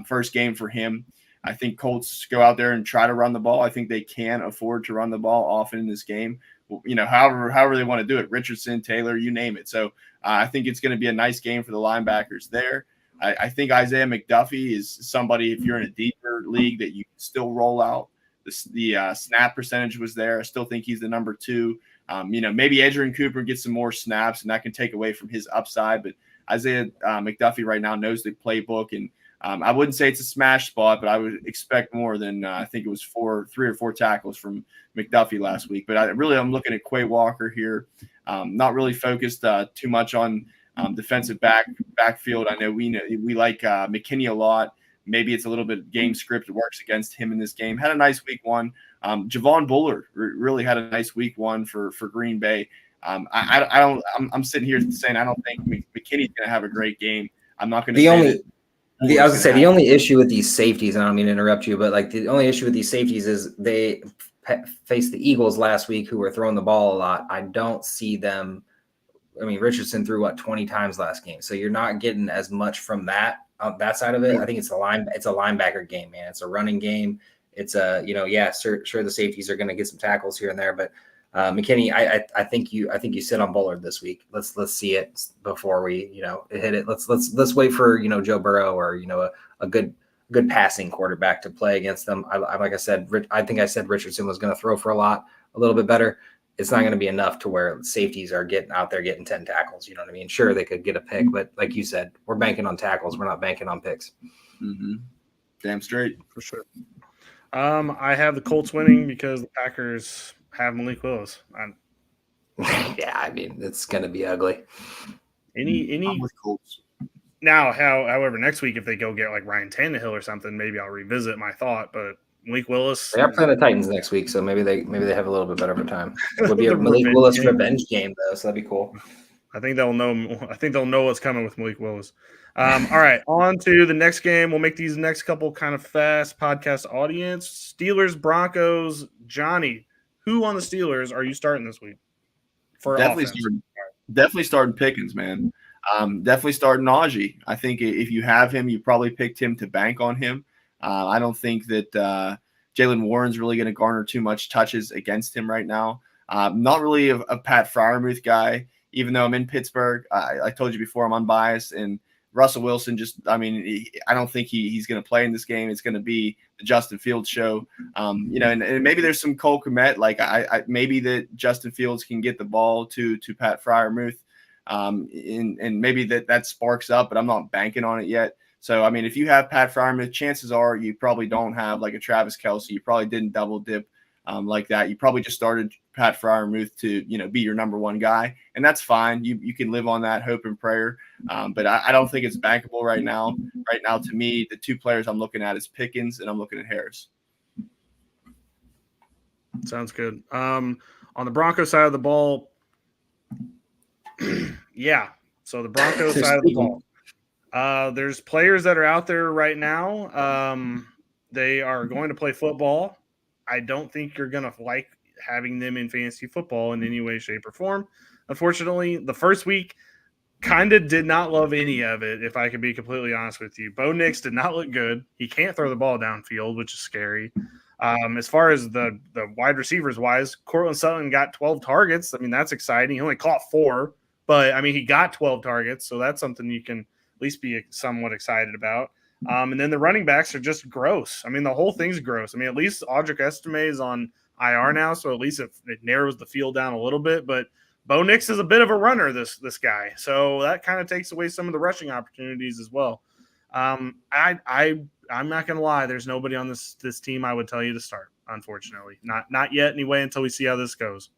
Speaker 2: first game for him. I think Colts go out there and try to run the ball. I think they can afford to run the ball often in this game. However they want to do it, Richardson, Taylor, you name it. So I think it's going to be a nice game for the linebackers there. I think Isaiah McDuffie is somebody, if you're in a deeper league, that you can still roll out. The snap percentage was there. I still think he's the number 2. Maybe Adrian Cooper gets some more snaps, and that can take away from his upside. But Isaiah McDuffie right now knows the playbook, and I wouldn't say it's a smash spot, but I would expect more than I think it was 3 or 4 tackles from McDuffie last week. But I'm looking at Quay Walker here. Not really focused too much on defensive backfield. I know we like McKinney a lot. Maybe it's a little bit game script works against him in this game. Had a nice week 1. Javon Bullard really had a nice week 1 for Green Bay. I'm sitting here saying I don't think McKinney's going to have a great game. I'm not going to say
Speaker 1: I was going to say the only issue with these safeties, and I don't mean to interrupt you, but like the only issue with these safeties is they faced the Eagles last week, who were throwing the ball a lot. I don't see them. I mean, Richardson threw 20 times last game, so you're not getting as much from that side of it. I think it's a linebacker game, man. It's a running game. It's sure the safeties are going to get some tackles here and there, but McKinney, I think you sit on Bullard this week. Let's see it before we hit it. Let's wait for Joe Burrow or a good passing quarterback to play against them. Like I said, I think I said Richardson was going to throw for a little bit better. It's not going to be enough to where safeties are getting out there getting 10 tackles. You know what I mean? Sure, they could get a pick, but like you said, we're banking on tackles. We're not banking on picks.
Speaker 2: Mm-hmm. Damn straight.
Speaker 3: For sure. I have the Colts winning because the Packers have Malik Willis.
Speaker 1: Yeah, I mean, it's going to be ugly.
Speaker 3: I'm
Speaker 2: with Colts.
Speaker 3: Now, however, next week if they go get like Ryan Tannehill or something, maybe I'll revisit my thought. But Malik Willis,
Speaker 1: they are playing the Titans next week, so maybe they have a little bit better of a time. It would be a Malik Willis revenge game though, so that'd be cool.
Speaker 3: I think they'll know what's coming with Malik Willis. All right, on to the next game. We'll make these next couple kind of fast podcast audience. Steelers, Broncos. Johnny, who on the Steelers are you starting this week?
Speaker 2: Definitely starting Pickens, man. Definitely starting Najee. I think if you have him, you probably picked him to bank on him. I don't think that Jaylen Warren's really going to garner too much touches against him right now. Not really a Pat Freiermuth guy, even though I'm in Pittsburgh. I told you before I'm unbiased, and Russell Wilson I don't think he's going to play in this game. It's going to be the Justin Fields show. And maybe there's some Cole Kmet. Like maybe that Justin Fields can get the ball to Pat Freiermuth. And maybe that sparks up, but I'm not banking on it yet. So, I mean, if you have Pat Freiermuth, chances are you probably don't have like a Travis Kelce. You probably didn't double dip like that. You probably just started Pat Freiermuth to, be your number 1 guy. And that's fine. You can live on that hope and prayer. But I don't think it's bankable right now. Right now, to me, the 2 players I'm looking at is Pickens and I'm looking at Harris.
Speaker 3: Sounds good. On the Broncos side of the ball, yeah. So the Broncos side of the ball. There's players that are out there right now. They are going to play football. I don't think you're going to like having them in fantasy football in any way, shape, or form. Unfortunately, the first week kind of did not love any of it, if I can be completely honest with you. Bo Nix did not look good. He can't throw the ball downfield, which is scary. As far as the wide receivers wise, Cortland Sutton got 12 targets. I mean, that's exciting. He only caught 4, but I mean, he got 12 targets. So that's something you can at least be somewhat excited about. And then the running backs are just gross. I mean, the whole thing's gross. I mean, at least Audric Estime is on IR now, so at least it narrows the field down a little bit. But Bo Nix is a bit of a runner, this guy. So that kind of takes away some of the rushing opportunities as well. I'm not going to lie. There's nobody on this team I would tell you to start, unfortunately. Not yet anyway until we see how this goes.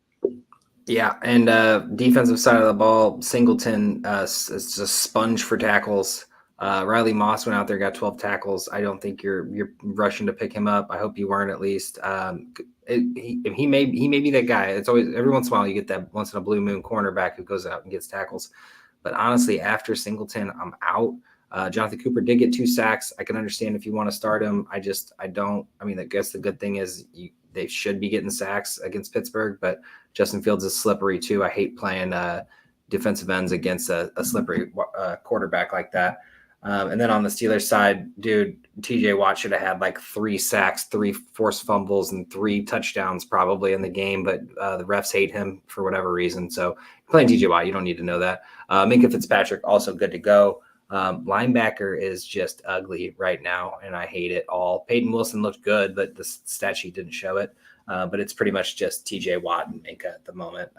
Speaker 1: Yeah, and defensive side of the ball, Singleton is just sponge for tackles. Riley Moss went out there, got 12 tackles. I don't think you're rushing to pick him up. I hope you weren't at least. He may be that guy. It's always every once in a while you get that once in a blue moon cornerback who goes out and gets tackles. But honestly, after Singleton, I'm out. Jonathan Cooper did get 2 sacks. I can understand if you want to start him. I don't. I mean, I guess the good thing is they should be getting sacks against Pittsburgh, but Justin Fields is slippery too. I hate playing defensive ends against a slippery quarterback like that. And then on the Steelers side, dude, TJ Watt should have had like 3 sacks, 3 forced fumbles, and 3 touchdowns probably in the game, but the refs hate him for whatever reason. So playing TJ Watt, you don't need to know that. Minkah Fitzpatrick, also good to go. Linebacker is just ugly right now, and I hate it all. Peyton Wilson looked good, but the stat sheet didn't show it. But it's pretty much just TJ Watt and Minkah at the moment.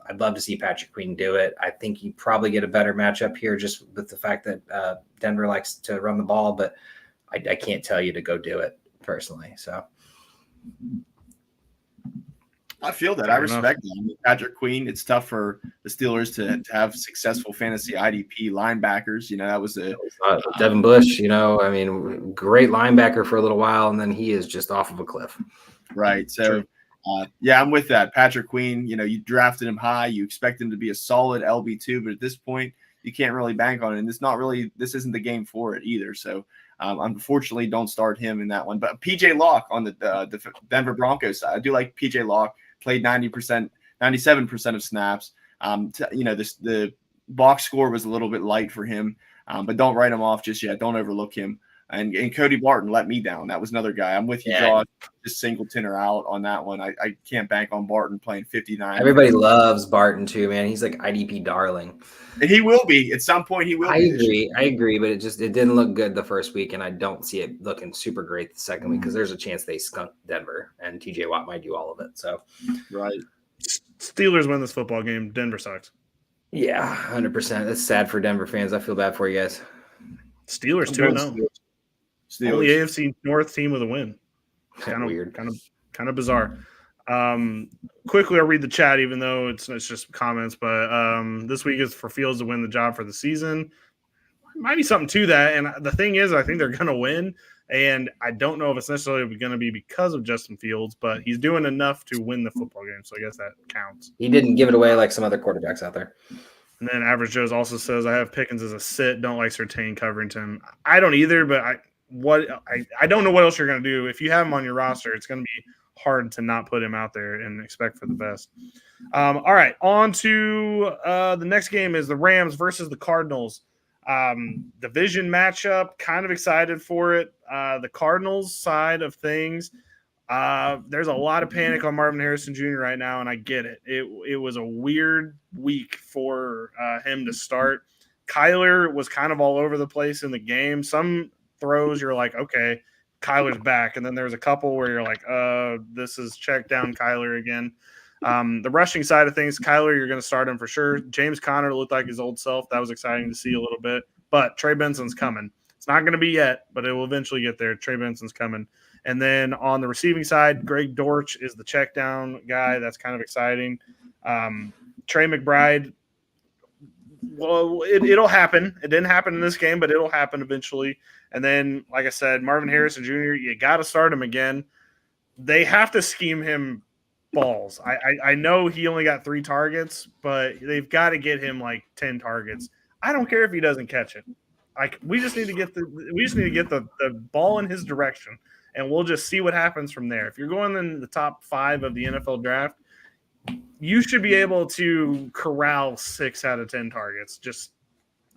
Speaker 1: I'd love to see Patrick Queen do it. I think you probably get a better matchup here just with the fact that Denver likes to run the ball, but I can't tell you to go do it personally. So
Speaker 2: I feel that. I respect that. I mean, Patrick Queen, it's tough for the Steelers to have successful fantasy IDP linebackers. That was
Speaker 1: Devin Bush, I mean, great linebacker for a little while, and then he is just off of a cliff.
Speaker 2: Right. So, I'm with that. Patrick Queen, you drafted him high. You expect him to be a solid LB2, but at this point, you can't really bank on it. And this isn't the game for it either. So, unfortunately, don't start him in that one. But PJ Locke on the Denver Broncos side, I do like PJ Locke. Played 97% of snaps. The box score was a little bit light for him, but don't write him off just yet. Don't overlook him. And Cody Barton let me down. That was another guy. I'm with you, Josh. Just Singleton or out on that one. I can't bank on Barton playing 59.
Speaker 1: Everybody loves Barton too, man. He's like IDP darling.
Speaker 2: And he will be at some point. He will.
Speaker 1: I agree, but it didn't look good the first week, and I don't see it looking super great the second week because there's a chance they skunk Denver, and TJ Watt might do all of it. So,
Speaker 2: right.
Speaker 3: Steelers win this football game. Denver sucks.
Speaker 1: Yeah, 100%. That's sad for Denver fans. I feel bad for you guys.
Speaker 3: Steelers 2-0. Only AFC North team with a win. Kind of weird. Kind of bizarre. Quickly, I'll read the chat, even though it's just comments. But this week is for Fields to win the job for the season. Might be something to that. And the thing is, I think they're going to win. And I don't know if it's necessarily going to be because of Justin Fields, but he's doing enough to win the football game. So I guess that counts.
Speaker 1: He didn't give it away like some other quarterbacks out there.
Speaker 3: And then Average Joe's also says, I have Pickens as a sit. Don't like Surtain Covington. I don't either, but I don't know what else you're going to do. If you have him on your roster, it's going to be hard to not put him out there and expect for the best. All right, on to the next game is the Rams versus the Cardinals. Division matchup, kind of excited for it. The Cardinals side of things, there's a lot of panic on Marvin Harrison Jr. right now, and I get it. It was a weird week for him to start. Kyler was kind of all over the place in the game. Some throws you're like, okay, Kyler's back, and then there's a couple where you're like, this is check down Kyler again. The rushing side of things, Kyler, you're going to start him for sure. James Conner looked like his old self. That was exciting to see a little bit, but Trey Benson's coming. It's not going to be yet, but it will eventually get there. Trey Benson's coming. And then on the receiving side, Greg Dortch is the check down guy. That's kind of exciting. Trey McBride, well, it'll happen. It didn't happen in this game, but it'll happen eventually. And then, like I said, Marvin Harrison Jr., you got to start him again. They have to scheme him balls. I know he only got 3 targets, but they've got to get him like 10 targets. I don't care if he doesn't catch it. Like we just need to get the ball in his direction, and we'll just see what happens from there. If you're going in the top 5 of the NFL draft, you should be able to corral 6 out of 10 targets. Just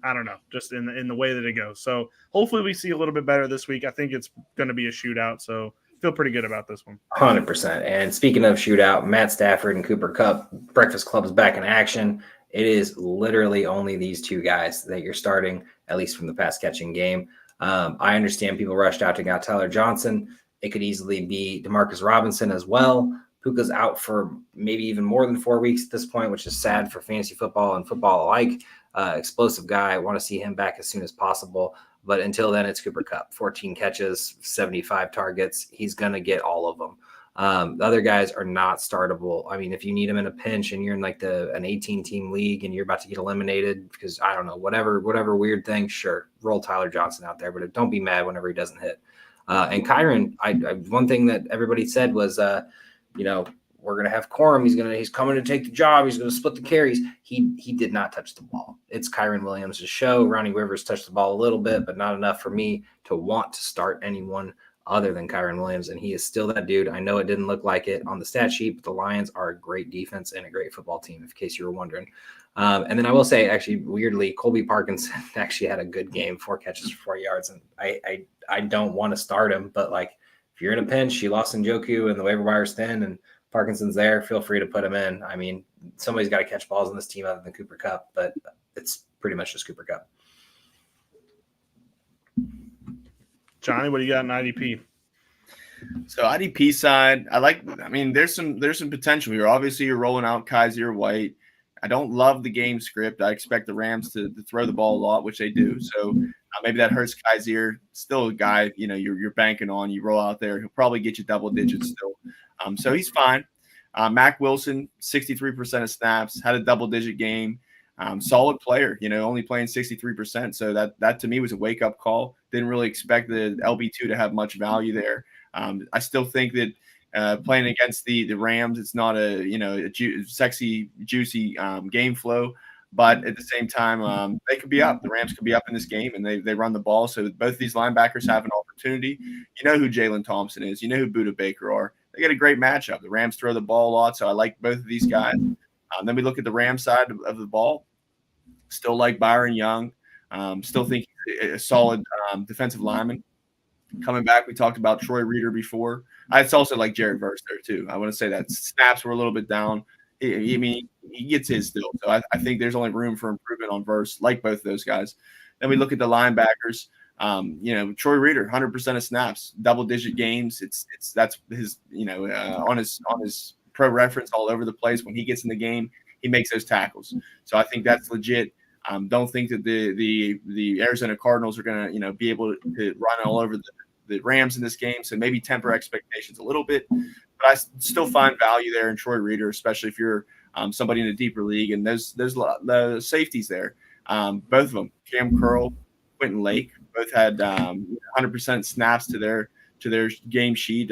Speaker 3: I don't know, just in the way that it goes. So hopefully we see a little bit better this week. I think it's going to be a shootout, so feel pretty good about this one.
Speaker 1: 100%. And speaking of shootout, Matt Stafford and Cooper Kupp, Breakfast Club is back in action. It is literally only these 2 guys that you're starting, at least from the pass catching game. I understand people rushed out to get Tyler Johnson. It could easily be Demarcus Robinson as well. Puka's out for maybe even more than 4 weeks at this point, which is sad for fantasy football and football alike. Explosive guy. I want to see him back as soon as possible. But until then, it's Cooper Kupp. 14 catches, 75 targets. He's going to get all of them. The other guys are not startable. I mean, if you need them in a pinch and you're in like an 18-team league and you're about to get eliminated because I don't know, whatever weird thing, sure, roll Tyler Johnson out there, but don't be mad whenever he doesn't hit. And Kyren, one thing that everybody said was, we're gonna have Corum. He's coming to take the job. He's gonna split the carries. He did not touch the ball. It's Kyren Williams' show. Ronnie Rivers touched the ball a little bit, but not enough for me to want to start anyone other than Kyren Williams, and he is still that dude. I know it didn't look like it on the stat sheet, but the Lions are a great defense and a great football team, in case you were wondering. And then I will say, actually, weirdly, Colby Parkinson actually had a good game, 4 catches for 4 yards, and I don't want to start him, but like if you're in a pinch, you lost Njoku and the waiver wire's thin, and Parkinson's there, feel free to put him in. I mean, somebody's got to catch balls in this team other than Cooper Kupp, but it's pretty much just Cooper Kupp.
Speaker 3: Johnny, what do you got in IDP?
Speaker 2: So IDP side, there's some potential here. Obviously, you're rolling out Kaiser White. I don't love the game script. I expect the Rams to throw the ball a lot, which they do. So maybe that hurts Kaiser. Still a guy, you're banking on. You roll out there, he'll probably get you double digits still. So he's fine. Mac Wilson, 63% of snaps, had a double-digit game. Solid player, only playing 63%. So that to me was a wake-up call. Didn't really expect the LB2 to have much value there. I still think that playing against the Rams, it's not a sexy, juicy game flow. But at the same time, they could be up. The Rams could be up in this game, and they run the ball. So both of these linebackers have an opportunity. You know who Jalen Thompson is. You know who Budda Baker are. They get a great matchup. The Rams throw the ball a lot, so I like both of these guys. Then we look at the Rams side of the ball. Still like Byron Young. Still think a solid defensive lineman. Coming back, we talked about Troy Reeder before. It's also like Jared Verse there, too. I want to say that snaps were a little bit down. He gets his still. So I think there's only room for improvement on Verse, like both of those guys. Then we look at the linebackers. Troy Reeder, 100% of snaps, double-digit games. That's his, on his pro reference all over the place. When he gets in the game, he makes those tackles. So I think that's legit. Don't think that the Arizona Cardinals are going to, be able to run all over the Rams in this game. So maybe temper expectations a little bit. But I still find value there in Troy Reeder, especially if you're somebody in a deeper league. And there's the safeties there. Both of them, Cam Curl, Quentin Lake, both had 100% snaps to their game sheet.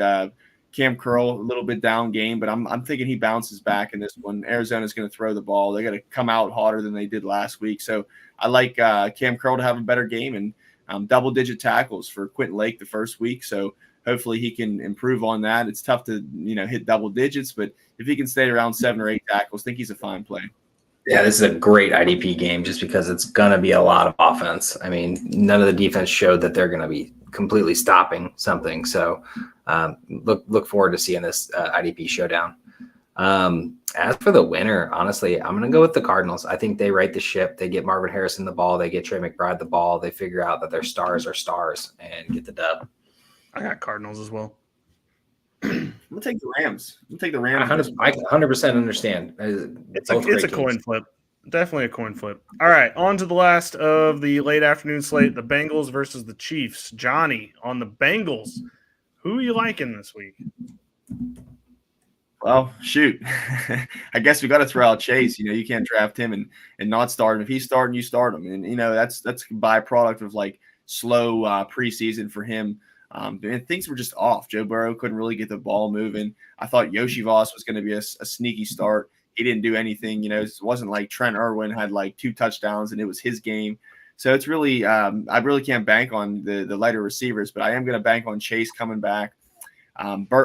Speaker 2: Cam Curl, a little bit down game, but I'm thinking he bounces back in this one. Arizona's going to throw the ball. They're going to come out hotter than they did last week. So I like Cam Curl to have a better game and double-digit tackles for Quentin Lake the first week. So hopefully he can improve on that. It's tough to hit double digits, but if he can stay around 7 or 8 tackles, I think he's a fine play.
Speaker 1: Yeah, this is a great IDP game just because it's going to be a lot of offense. I mean, none of the defense showed that they're going to be completely stopping something. So look forward to seeing this IDP showdown. As for the winner, honestly, I'm going to go with the Cardinals. I think they right the ship. They get Marvin Harrison the ball. They get Trey McBride the ball. They figure out that their stars are stars and get the dub.
Speaker 3: I got Cardinals as well.
Speaker 2: We'll take the Rams.
Speaker 1: I 100% understand.
Speaker 3: It's a coin flip. Definitely a coin flip. All right, on to the last of the late afternoon slate, the Bengals versus the Chiefs. Johnny, on the Bengals, who are you liking this week?
Speaker 2: Well, shoot. I guess we got to throw out Chase. You can't draft him and not start him. If he's starting, you start him. And, that's a byproduct of, slow preseason for him. And things were just off. Joe Burrow couldn't really get the ball moving. I thought Yoshi Voss was going to be a sneaky start. He didn't do anything. It wasn't like Trent Irwin had 2 touchdowns and it was his game. So it's really I really can't bank on the lighter receivers, but I am going to bank on Chase coming back.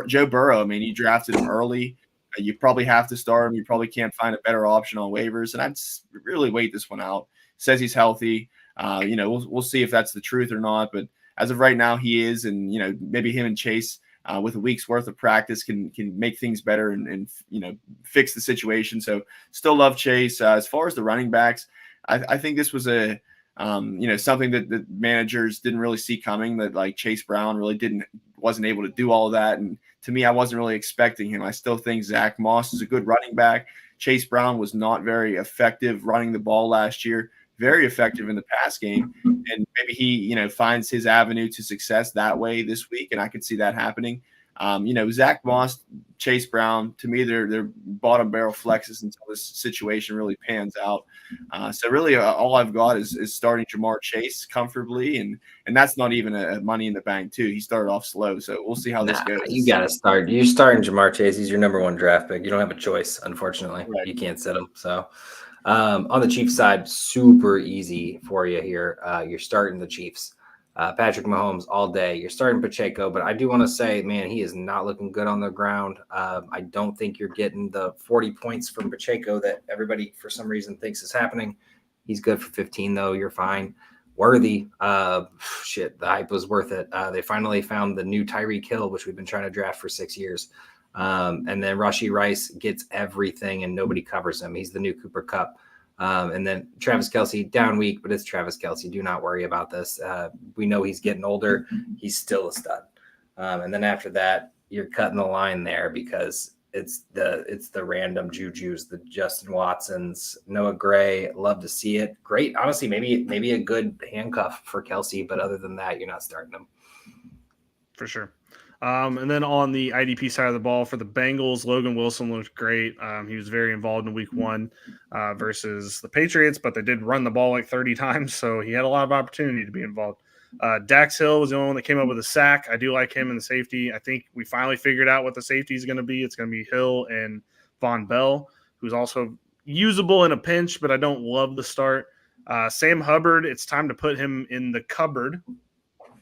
Speaker 2: Joe Burrow, you drafted him early. You probably have to start him. You probably can't find a better option on waivers. And I'd really wait this one out. Says he's healthy. We'll see if that's the truth or not. But as of right now, he is. And, maybe him and Chase with a week's worth of practice can make things better and fix the situation. So still love Chase. As far as the running backs, I think this was a something that the managers didn't really see coming, that Chase Brown really wasn't able to do all of that. And to me, I wasn't really expecting him. I still think Zach Moss is a good running back. Chase Brown was not very effective running the ball last year, very effective in the pass game. And maybe he, finds his avenue to success that way this week. And I could see that happening. Zach Moss, Chase Brown, to me, they're bottom barrel flexes until this situation really pans out. So really, all I've got is starting Jamar Chase comfortably, and that's not even a money in the bank too. He started off slow, so we'll see how this goes.
Speaker 1: You got to start. You're starting Jamar Chase. He's your number one draft pick. You don't have a choice, unfortunately.
Speaker 2: Right.
Speaker 1: You can't sit him. So on the Chiefs side, super easy for you here. You're starting the Chiefs. Patrick Mahomes all day. You're starting Pacheco, but I do want to say, man, he is not looking good on the ground. I don't think you're getting the 40 points from Pacheco that everybody for some reason thinks is happening. He's good for 15 though. You're fine. Worthy. The hype was worth it. They finally found the new Tyreek Hill, which we've been trying to draft for 6 years. And then Rashee Rice gets everything and nobody covers him. He's the new Cooper Kupp. And then Travis Kelce, down week, but it's Travis Kelce. Do not worry about this. We know he's getting older. He's still a stud. And then after that, you're cutting the line there because it's the random Jujus, the Justin Watsons, Noah Gray. Love to see it. Great. Honestly, maybe a good handcuff for Kelce, but other than that, you're not starting him.
Speaker 3: For sure. And then on the IDP side of the ball for the Bengals, Logan Wilson looked great. He was very involved in week 1 versus the Patriots, but they did run the ball like 30 times, so he had a lot of opportunity to be involved. Dax Hill was the only one that came up with a sack. I do like him in the safety. I think we finally figured out what the safety is going to be. It's going to be Hill and Von Bell, who's also usable in a pinch, but I don't love the start. Sam Hubbard, it's time to put him in the cupboard.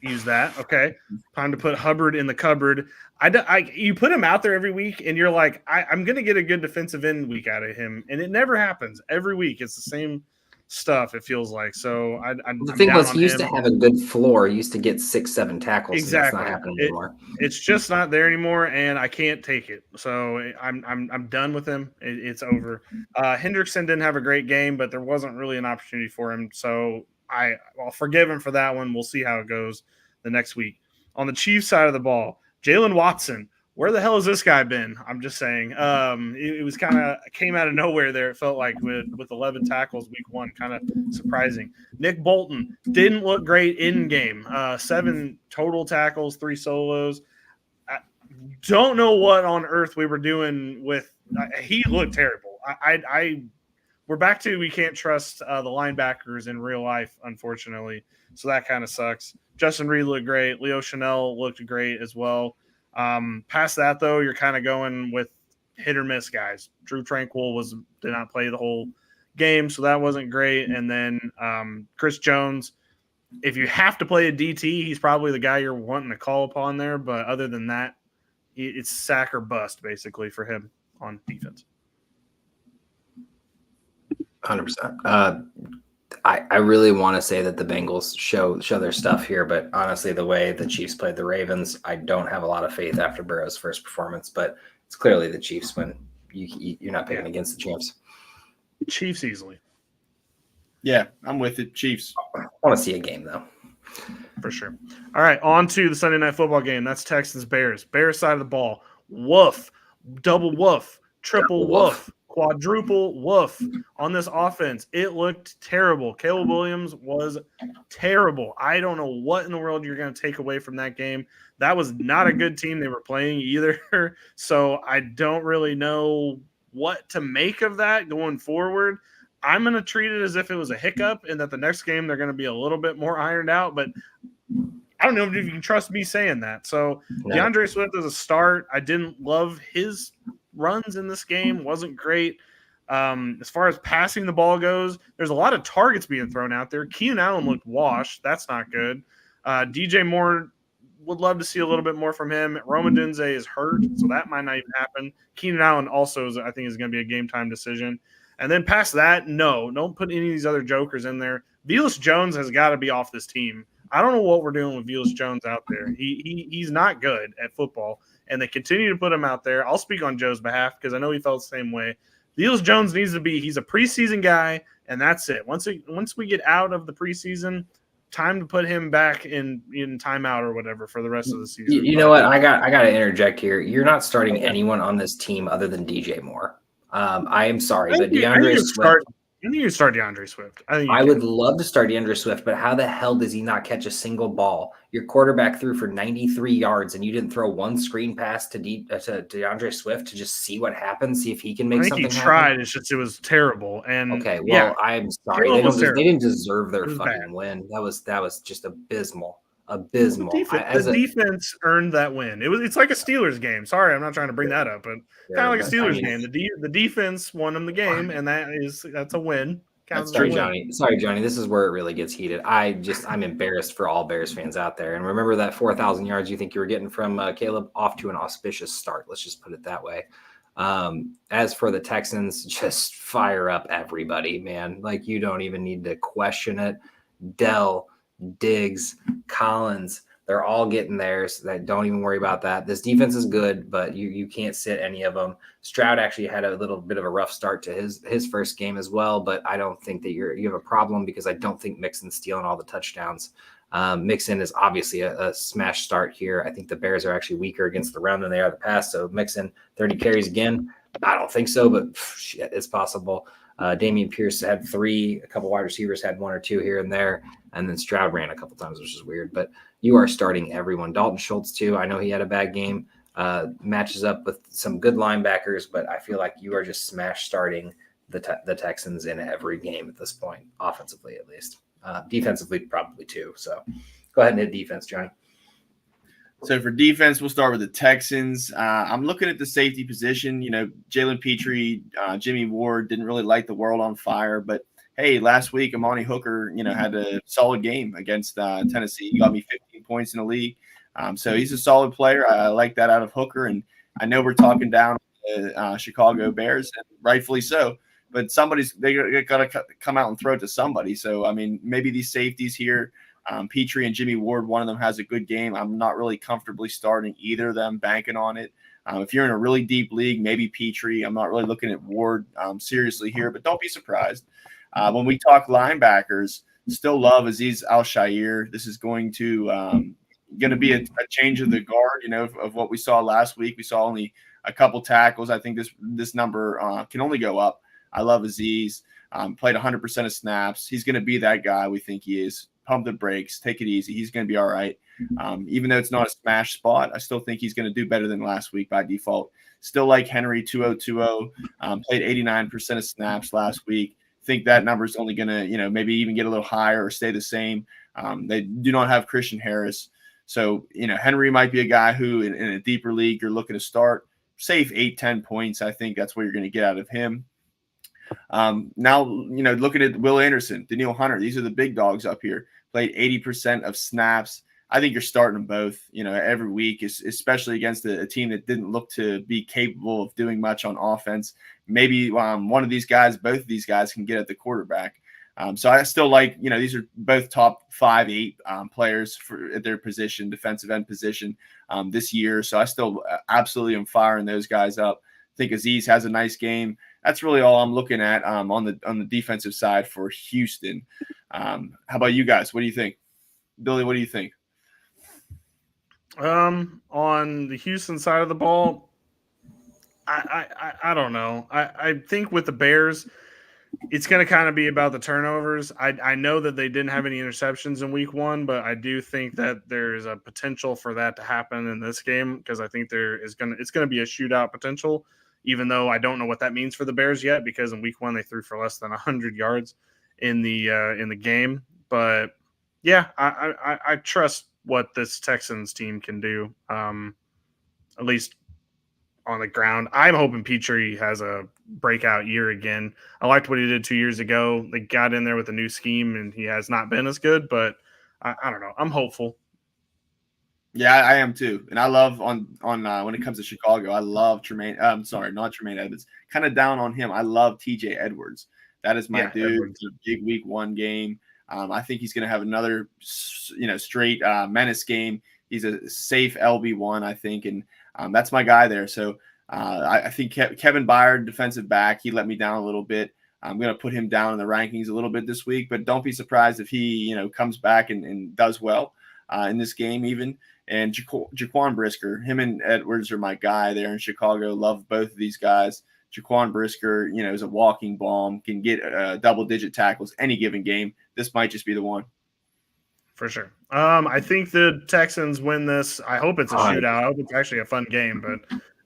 Speaker 3: Use that. Okay. Time to put Hubbard in the cupboard. You put him out there every week and you're like, I'm going to get a good defensive end week out of him. And it never happens every week. It's the same stuff. It feels like, so
Speaker 1: the thing was, he used to have a good floor. He used to get 6-7 tackles.
Speaker 3: Exactly.
Speaker 1: That's not happening anymore.
Speaker 3: It's just not there anymore. And I can't take it. So I'm done with him. It's over. Hendrickson didn't have a great game, but there wasn't really an opportunity for him. So I'll forgive him for that one. We'll see how it goes the next week. On the Chiefs side of the ball, Jalen Watson, where the hell has this guy been? I'm just saying. It was kind of came out of nowhere there. It felt like with 11 tackles week 1, kind of surprising. Nick Bolton didn't look great in game. 7 total tackles, 3 solos. I don't know what on earth we were doing with. He looked terrible. We're back to we can't trust the linebackers in real life, unfortunately. So that kind of sucks. Justin Reed looked great. Leo Chanel looked great as well. Past that, though, you're kind of going with hit or miss guys. Drew Tranquil did not play the whole game, so that wasn't great. And then Chris Jones, if you have to play a DT, he's probably the guy you're wanting to call upon there. But other than that, it's sack or bust, basically, for him on defense.
Speaker 1: 100%. I really want to say that the Bengals show their stuff here, but honestly, the way the Chiefs played the Ravens, I don't have a lot of faith after Burrow's first performance. But it's clearly the Chiefs when you're not picking against the champs.
Speaker 3: Chiefs easily.
Speaker 2: Yeah, I'm with it. Chiefs.
Speaker 1: I want to see a game though.
Speaker 3: For sure. All right, on to the Sunday night football game. That's Texans Bears. Bears side of the ball. Woof, double woof, triple woof. Quadruple woof on this offense. It looked terrible. Caleb Williams was terrible. I don't know what in the world you're going to take away from that game. That was not a good team they were playing either. So I don't really know what to make of that going forward. I'm going to treat it as if it was a hiccup and that the next game they're going to be a little bit more ironed out. But I don't know if you can trust me saying that. So DeAndre Swift as a start. I didn't love his runs in this game. Wasn't great. As far as passing the ball goes, there's a lot of targets being thrown out there. Keenan Allen looked washed. That's not good. DJ Moore, would love to see a little bit more from him. Rome Odunze is hurt, so that might not even happen. Keenan Allen also, I think, is going to be a game-time decision. And then past that, no, don't put any of these other jokers in there. Velus Jones has got to be off this team. I don't know what we're doing with Velus Jones out there. He's not good at football, and they continue to put him out there. I'll speak on Joe's behalf because I know he felt the same way. Velus Jones needs to be – he's a preseason guy, and that's it. Once we get out of the preseason, time to put him back in timeout or whatever for the rest of the season.
Speaker 1: You know what? I got to interject here. You're not starting anyone on this team other than DJ Moore. I am sorry, but DeAndre Swift.
Speaker 3: I think you start DeAndre Swift. I think you
Speaker 1: I
Speaker 3: can.
Speaker 1: would love to start DeAndre Swift, but how the hell does he not catch a single ball? Your quarterback threw for 93 yards, and you didn't throw one screen pass to DeAndre Swift to just see what happens, see if he can
Speaker 3: I
Speaker 1: make
Speaker 3: think he
Speaker 1: something happen.
Speaker 3: tried. It's just it was terrible. And
Speaker 1: Okay,
Speaker 3: yeah,
Speaker 1: well, I'm sorry.
Speaker 3: Caleb was
Speaker 1: They
Speaker 3: terrible.
Speaker 1: didn't deserve their
Speaker 3: It was
Speaker 1: fucking
Speaker 3: bad.
Speaker 1: win. That was just abysmal.
Speaker 3: The
Speaker 1: Abysmal.
Speaker 3: defense earned that win. It's like a Steelers game. Sorry, I'm not trying to bring that up, but kind of like a Steelers game. The defense won them the game, and that's a win.
Speaker 1: Sorry, Johnny. This is where it really gets heated. I'm embarrassed for all Bears fans out there. And remember that 4,000 yards you think you were getting from Caleb, off to an auspicious start. Let's just put it that way. As for the Texans, just fire up everybody, man. Like, you don't even need to question it. Dell, Diggs, Collins, they're all getting theirs. That don't even worry about that. This defense is good, but you can't sit any of them. Stroud actually had a little bit of a rough start to his first game as well, but I don't think that you have a problem, because I don't think Mixon's stealing all the touchdowns. Mixon is obviously a smash start here. I think the Bears are actually weaker against the run than they are the pass. So Mixon 30 carries again. I don't think so, but shit, it's possible. Damian Pierce had 3, a couple wide receivers had 1 or 2 here and there, and then Stroud ran a couple times, which is weird. But you are starting everyone. Dalton Schultz too. I know he had a bad game. Matches up with some good linebackers, but I feel like you are just smash starting the Texans in every game at this point, offensively at least. Defensively, probably too. So go ahead and hit defense, Johnny.
Speaker 2: So for defense, we'll start with the Texans. I'm looking at the safety position. You know, Jalen Petrie, Jimmy Ward didn't really light the world on fire, but hey, last week Amani Hooker, had a solid game against Tennessee. He got me 15 points in the league. So he's a solid player. I like that out of Hooker, and I know we're talking down the Chicago Bears, and rightfully so. But they got to come out and throw it to somebody. So I mean, maybe these safeties here. Petrie and Jimmy Ward, one of them has a good game. I'm not really comfortably starting either of them, banking on it. If you're in a really deep league, maybe Petrie. I'm not really looking at Ward seriously here, but don't be surprised. When we talk linebackers, still love Azeez Al-Shaair. This is going to be a change of the guard, of what we saw last week. We saw only a couple tackles. I think this number can only go up. I love Azeez. Played 100% of snaps. He's going to be that guy we think he is. Pump the brakes, take it easy. He's going to be all right. Even though it's not a smash spot, I still think he's going to do better than last week by default. Still like Henry 2020. Played 89% of snaps last week. Think that number is only going to, maybe even get a little higher or stay the same. They do not have Christian Harris. So, Henry might be a guy who in a deeper league you're looking to start. Safe 8-10 points. I think that's what you're going to get out of him. Now, looking at Will Anderson, Danielle Hunter, these are the big dogs up here. Played 80% of snaps. I think you're starting them both, every week, especially against a team that didn't look to be capable of doing much on offense. Maybe one of these guys, both of these guys can get at the quarterback. So I still like, these are both top 5-8 players at their position, defensive end position this year. So I still absolutely am firing those guys up. I think Azeez has a nice game. That's really all I'm looking at on the defensive side for Houston. How about you guys? What do you think? Billy, what do you think?
Speaker 3: On the Houston side of the ball, I don't know. I think with the Bears, it's going to kind of be about the turnovers. I know that they didn't have any interceptions in week 1, but I do think that there's a potential for that to happen in this game, because I think it's going to be a shootout potential, even though I don't know what that means for the Bears yet, because in week 1 they threw for less than 100 yards in the game. But yeah, I trust what this Texans team can do, at least on the ground. I'm hoping Petrie has a breakout year again. I liked what he did 2 years ago. They got in there with a new scheme, and he has not been as good, but I don't know. I'm hopeful.
Speaker 2: Yeah, I am too. And I love on when it comes to Chicago, I love Tremaine. I'm sorry, not Tremaine Edmonds. Kind of down on him. I love TJ Edwards. That is my dude. Edwards. It's a big week 1 game. I think he's going to have another, straight menace game. He's a safe LB1, I think, and that's my guy there. So I think Kevin Byard, defensive back, he let me down a little bit. I'm going to put him down in the rankings a little bit this week, but don't be surprised if he, comes back and does well in this game even. And Jaquan Brisker, him and Edwards are my guy there in Chicago. Love both of these guys. Jaquan Brisker, is a walking bomb, can get double-digit tackles any given game. This might just be the one.
Speaker 3: For sure. I think the Texans win this. I hope it's a shootout. I hope it's actually a fun game,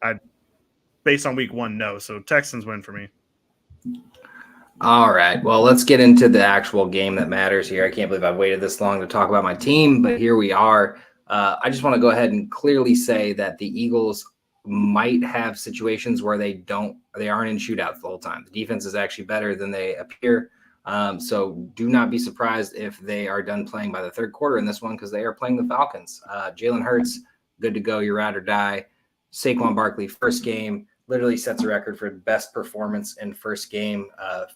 Speaker 3: but based on week 1, no. So Texans win for me.
Speaker 1: All right. Well, let's get into the actual game that matters here. I can't believe I've waited this long to talk about my team, but here we are. I just want to go ahead and clearly say that the Eagles might have situations where they aren't in shootouts the whole time. The defense is actually better than they appear. So do not be surprised if they are done playing by the third quarter in this one, because they are playing the Falcons. Jalen Hurts, good to go. You're ride or die. Saquon Barkley, first game, literally sets a record for best performance in first game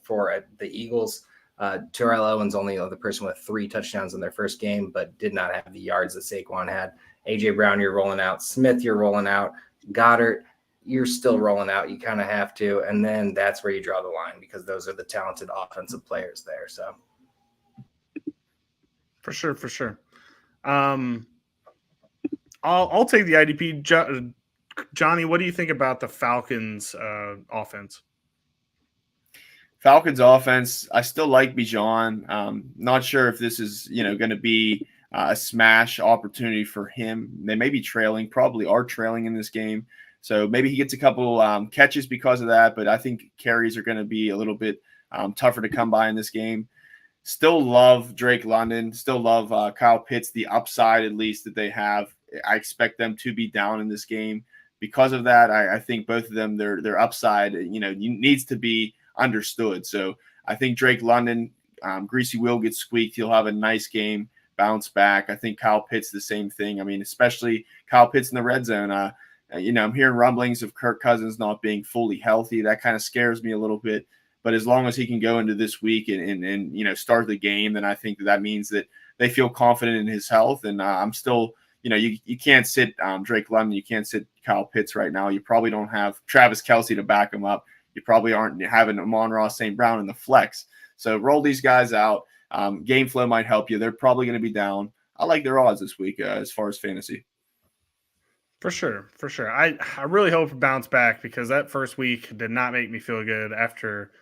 Speaker 1: for the Eagles. Terrell Owens, only the person with 3 touchdowns in their first game, but did not have the yards that Saquon had. A.J. Brown, you're rolling out. Smith, you're rolling out. Goddard, you're still rolling out. You kind of have to. And then that's where you draw the line, because those are the talented offensive players there. So
Speaker 3: for sure. I'll take the IDP. Johnny, what do you think about the Falcons offense?
Speaker 2: Falcons offense, I still like Bijan. Not sure if this is, going to be a smash opportunity for him. They may be trailing, probably are trailing in this game. So maybe he gets a couple catches because of that, but I think carries are going to be a little bit tougher to come by in this game. Still love Drake London. Still love Kyle Pitts, the upside at least that they have. I expect them to be down in this game. Because of that, I think both of them, their upside, needs to be understood. So I think Drake London, greasy wheel gets squeaked. He'll have a nice game, bounce back. I think Kyle Pitts, the same thing. I mean, especially Kyle Pitts in the red zone. I'm hearing rumblings of Kirk Cousins not being fully healthy. That kind of scares me a little bit. But as long as he can go into this week and start the game, then I think that means that they feel confident in his health. And I'm still, you can't sit Drake London. You can't sit Kyle Pitts right now. You probably don't have Travis Kelce to back him up. You probably aren't having Amon-Ra St. Brown in the flex. So roll these guys out. Game flow might help you. They're probably going to be down. I like their odds this week as far as fantasy.
Speaker 3: For sure. I really hope it bounce back, because that first week did not make me feel good after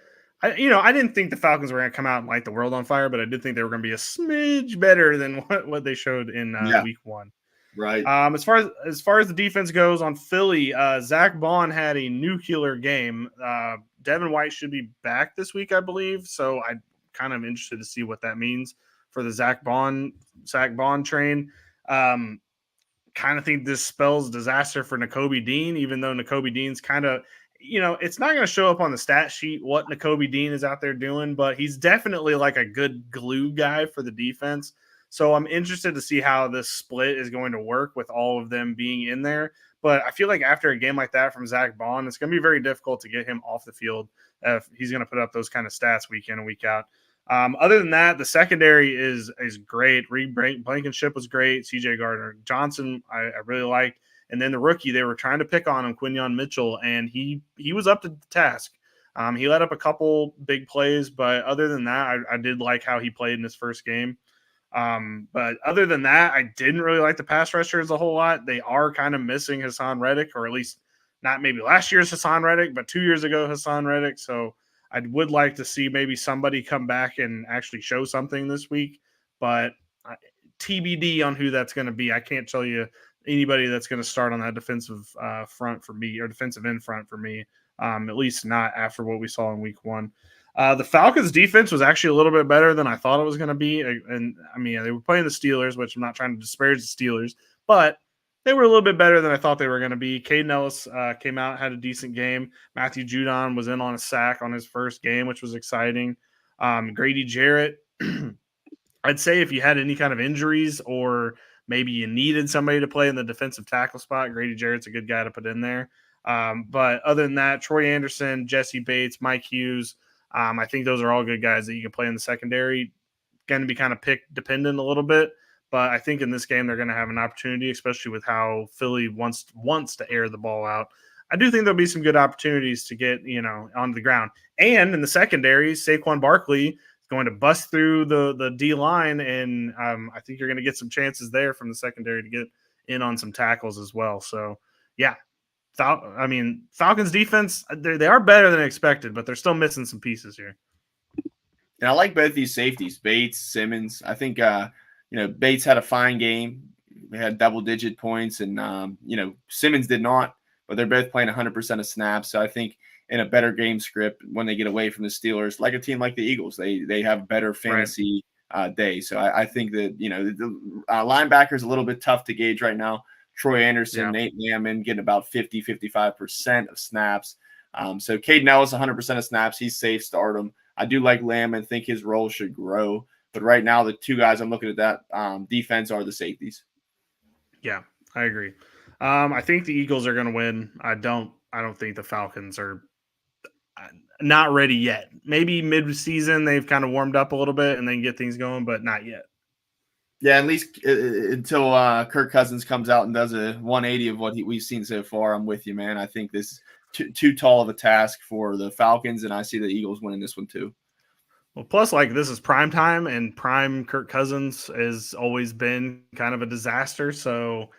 Speaker 3: I didn't think the Falcons were going to come out and light the world on fire, but I did think they were going to be a smidge better than what they showed in week 1.
Speaker 2: Right.
Speaker 3: As far as the defense goes on Philly, Zach Bond had a nuclear game. Devin White should be back this week, I believe. So I'm kind of interested to see what that means for the Zach Bond train. Kind of think this spells disaster for Nakobe Dean, even though Nakobe Dean's kind of, it's not going to show up on the stat sheet what Nakobe Dean is out there doing, but he's definitely like a good glue guy for the defense. So I'm interested to see how this split is going to work with all of them being in there. But I feel like after a game like that from Zach Bond, it's going to be very difficult to get him off the field if he's going to put up those kind of stats week in and week out. Other than that, the secondary is great. Reed Blankenship was great. CJ Gardner-Johnson, I really liked. And then the rookie, they were trying to pick on him, Quinyon Mitchell, and he was up to the task. He let up a couple big plays, but other than that, I did like how he played in his first game. But other than that, I didn't really like the pass rushers a whole lot. They are kind of missing Hassan Reddick, or at least not maybe last year's Hassan Reddick, but 2 years ago Hassan Reddick. So I would like to see maybe somebody come back and actually show something this week, but TBD on who that's going to be. I can't tell you anybody that's going to start on that defensive front for me, or defensive end front for me, at least not after what we saw in week 1. The Falcons defense was actually a little bit better than I thought it was going to be. And I mean, they were playing the Steelers, which I'm not trying to disparage the Steelers, but they were a little bit better than I thought they were going to be. Caden Ellis came out, had a decent game. Matthew Judon was in on a sack on his first game, which was exciting. Grady Jarrett, I'd say if you had any kind of injuries or maybe you needed somebody to play in the defensive tackle spot, Grady Jarrett's a good guy to put in there. But other than that, Troy Anderson, Jesse Bates, Mike Hughes, I think those are all good guys that you can play in the secondary. Going to be kind of pick dependent a little bit, but I think in this game they're going to have an opportunity, especially with how Philly wants to air the ball out. I do think there'll be some good opportunities to get onto the ground. And in the secondary, Saquon Barkley is going to bust through the D line, and I think you're going to get some chances there from the secondary to get in on some tackles as well. So yeah, Falcons defense, they are better than expected, but they're still missing some pieces here.
Speaker 2: And I like both these safeties, Bates, Simmons. I think Bates had a fine game. They had double-digit points, and Simmons did not. But they're both playing 100% of snaps. So I think in a better game script when they get away from the Steelers, like a team like the Eagles, they have better fantasy day. So I think that the linebackers a little bit tough to gauge right now. Troy Anderson, Nate Landman getting about 55% of snaps. So Caden Ellis 100% of snaps. He's safe. Start him. I do like Landman. Think his role should grow. But right now, the two guys I'm looking at that defense are the safeties.
Speaker 3: Yeah, I agree. I think the Eagles are going to win. I don't think the Falcons are not ready yet. Maybe mid-season they've kind of warmed up a little bit and then get things going, but not yet.
Speaker 2: Yeah, at least until Kirk Cousins comes out and does a 180 of what we've seen so far. I'm with you, man. I think this is too tall of a task for the Falcons, and I see the Eagles winning this one too.
Speaker 3: Well, plus, this is prime time, and prime Kirk Cousins has always been kind of a disaster. So,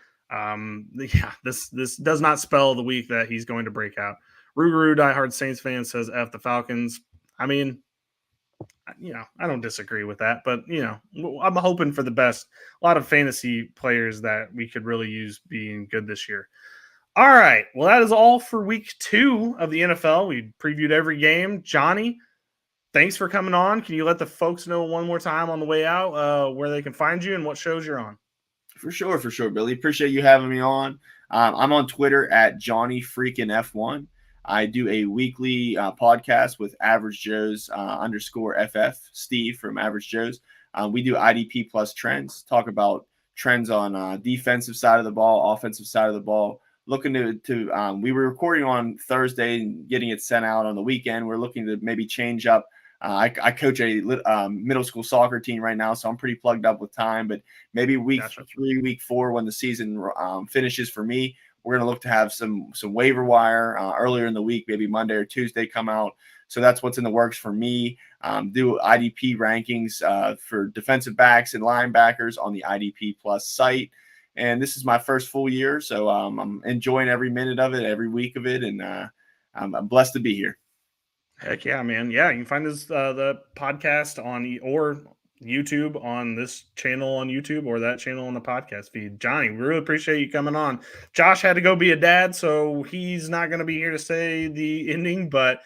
Speaker 3: this does not spell the week that he's going to break out. Rougarou, diehard Saints fan, says F the Falcons. I mean, I don't disagree with that, but, I'm hoping for the best. A lot of fantasy players that we could really use being good this year. All right. Well, that is all for week 2 of the NFL. We previewed every game. Johnny, thanks for coming on. Can you let the folks know one more time on the way out where they can find you and what shows you're on?
Speaker 2: For sure, Billy. Appreciate you having me on. I'm on Twitter at Johnny Freakin' F1. I do a weekly podcast with Average Joe's _FF, Steve from Average Joe's. We do IDP plus trends, talk about trends on defensive side of the ball, offensive side of the ball. Looking to we were recording on Thursday and getting it sent out on the weekend. We're looking to maybe change up. I coach a middle school soccer team right now, so I'm pretty plugged up with time. But maybe week 3, week 4, when the season finishes for me, we're going to look to have some waiver wire earlier in the week, maybe Monday or Tuesday come out. So that's what's in the works for me. Do IDP rankings for defensive backs and linebackers on the IDP Plus site. And this is my first full year, so I'm enjoying every minute of it, every week of it, and I'm blessed to be here.
Speaker 3: Heck yeah, man. Yeah, you can find this the podcast on or YouTube on this channel on YouTube or that channel on the podcast feed. Johnny, we really appreciate you coming on. Josh had to go be a dad, so he's not going to be here to say the ending, but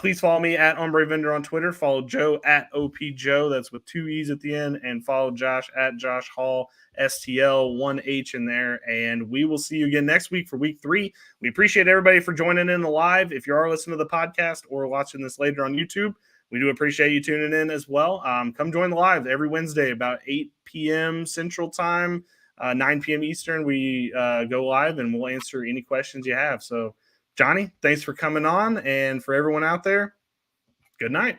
Speaker 3: please follow me at Ombre Vendor on Twitter. Follow Joe at OP Joe. That's with 2 E's at the end. And follow Josh at Josh Hall, STL, 1 H in there. And we will see you again next week for week 3. We appreciate everybody for joining in the live. If you are listening to the podcast or watching this later on YouTube, we do appreciate you tuning in as well. Come join the live every Wednesday about 8 p.m. Central Time, 9 p.m. Eastern. We go live and we'll answer any questions you have. So, Johnny, thanks for coming on. And for everyone out there, good night.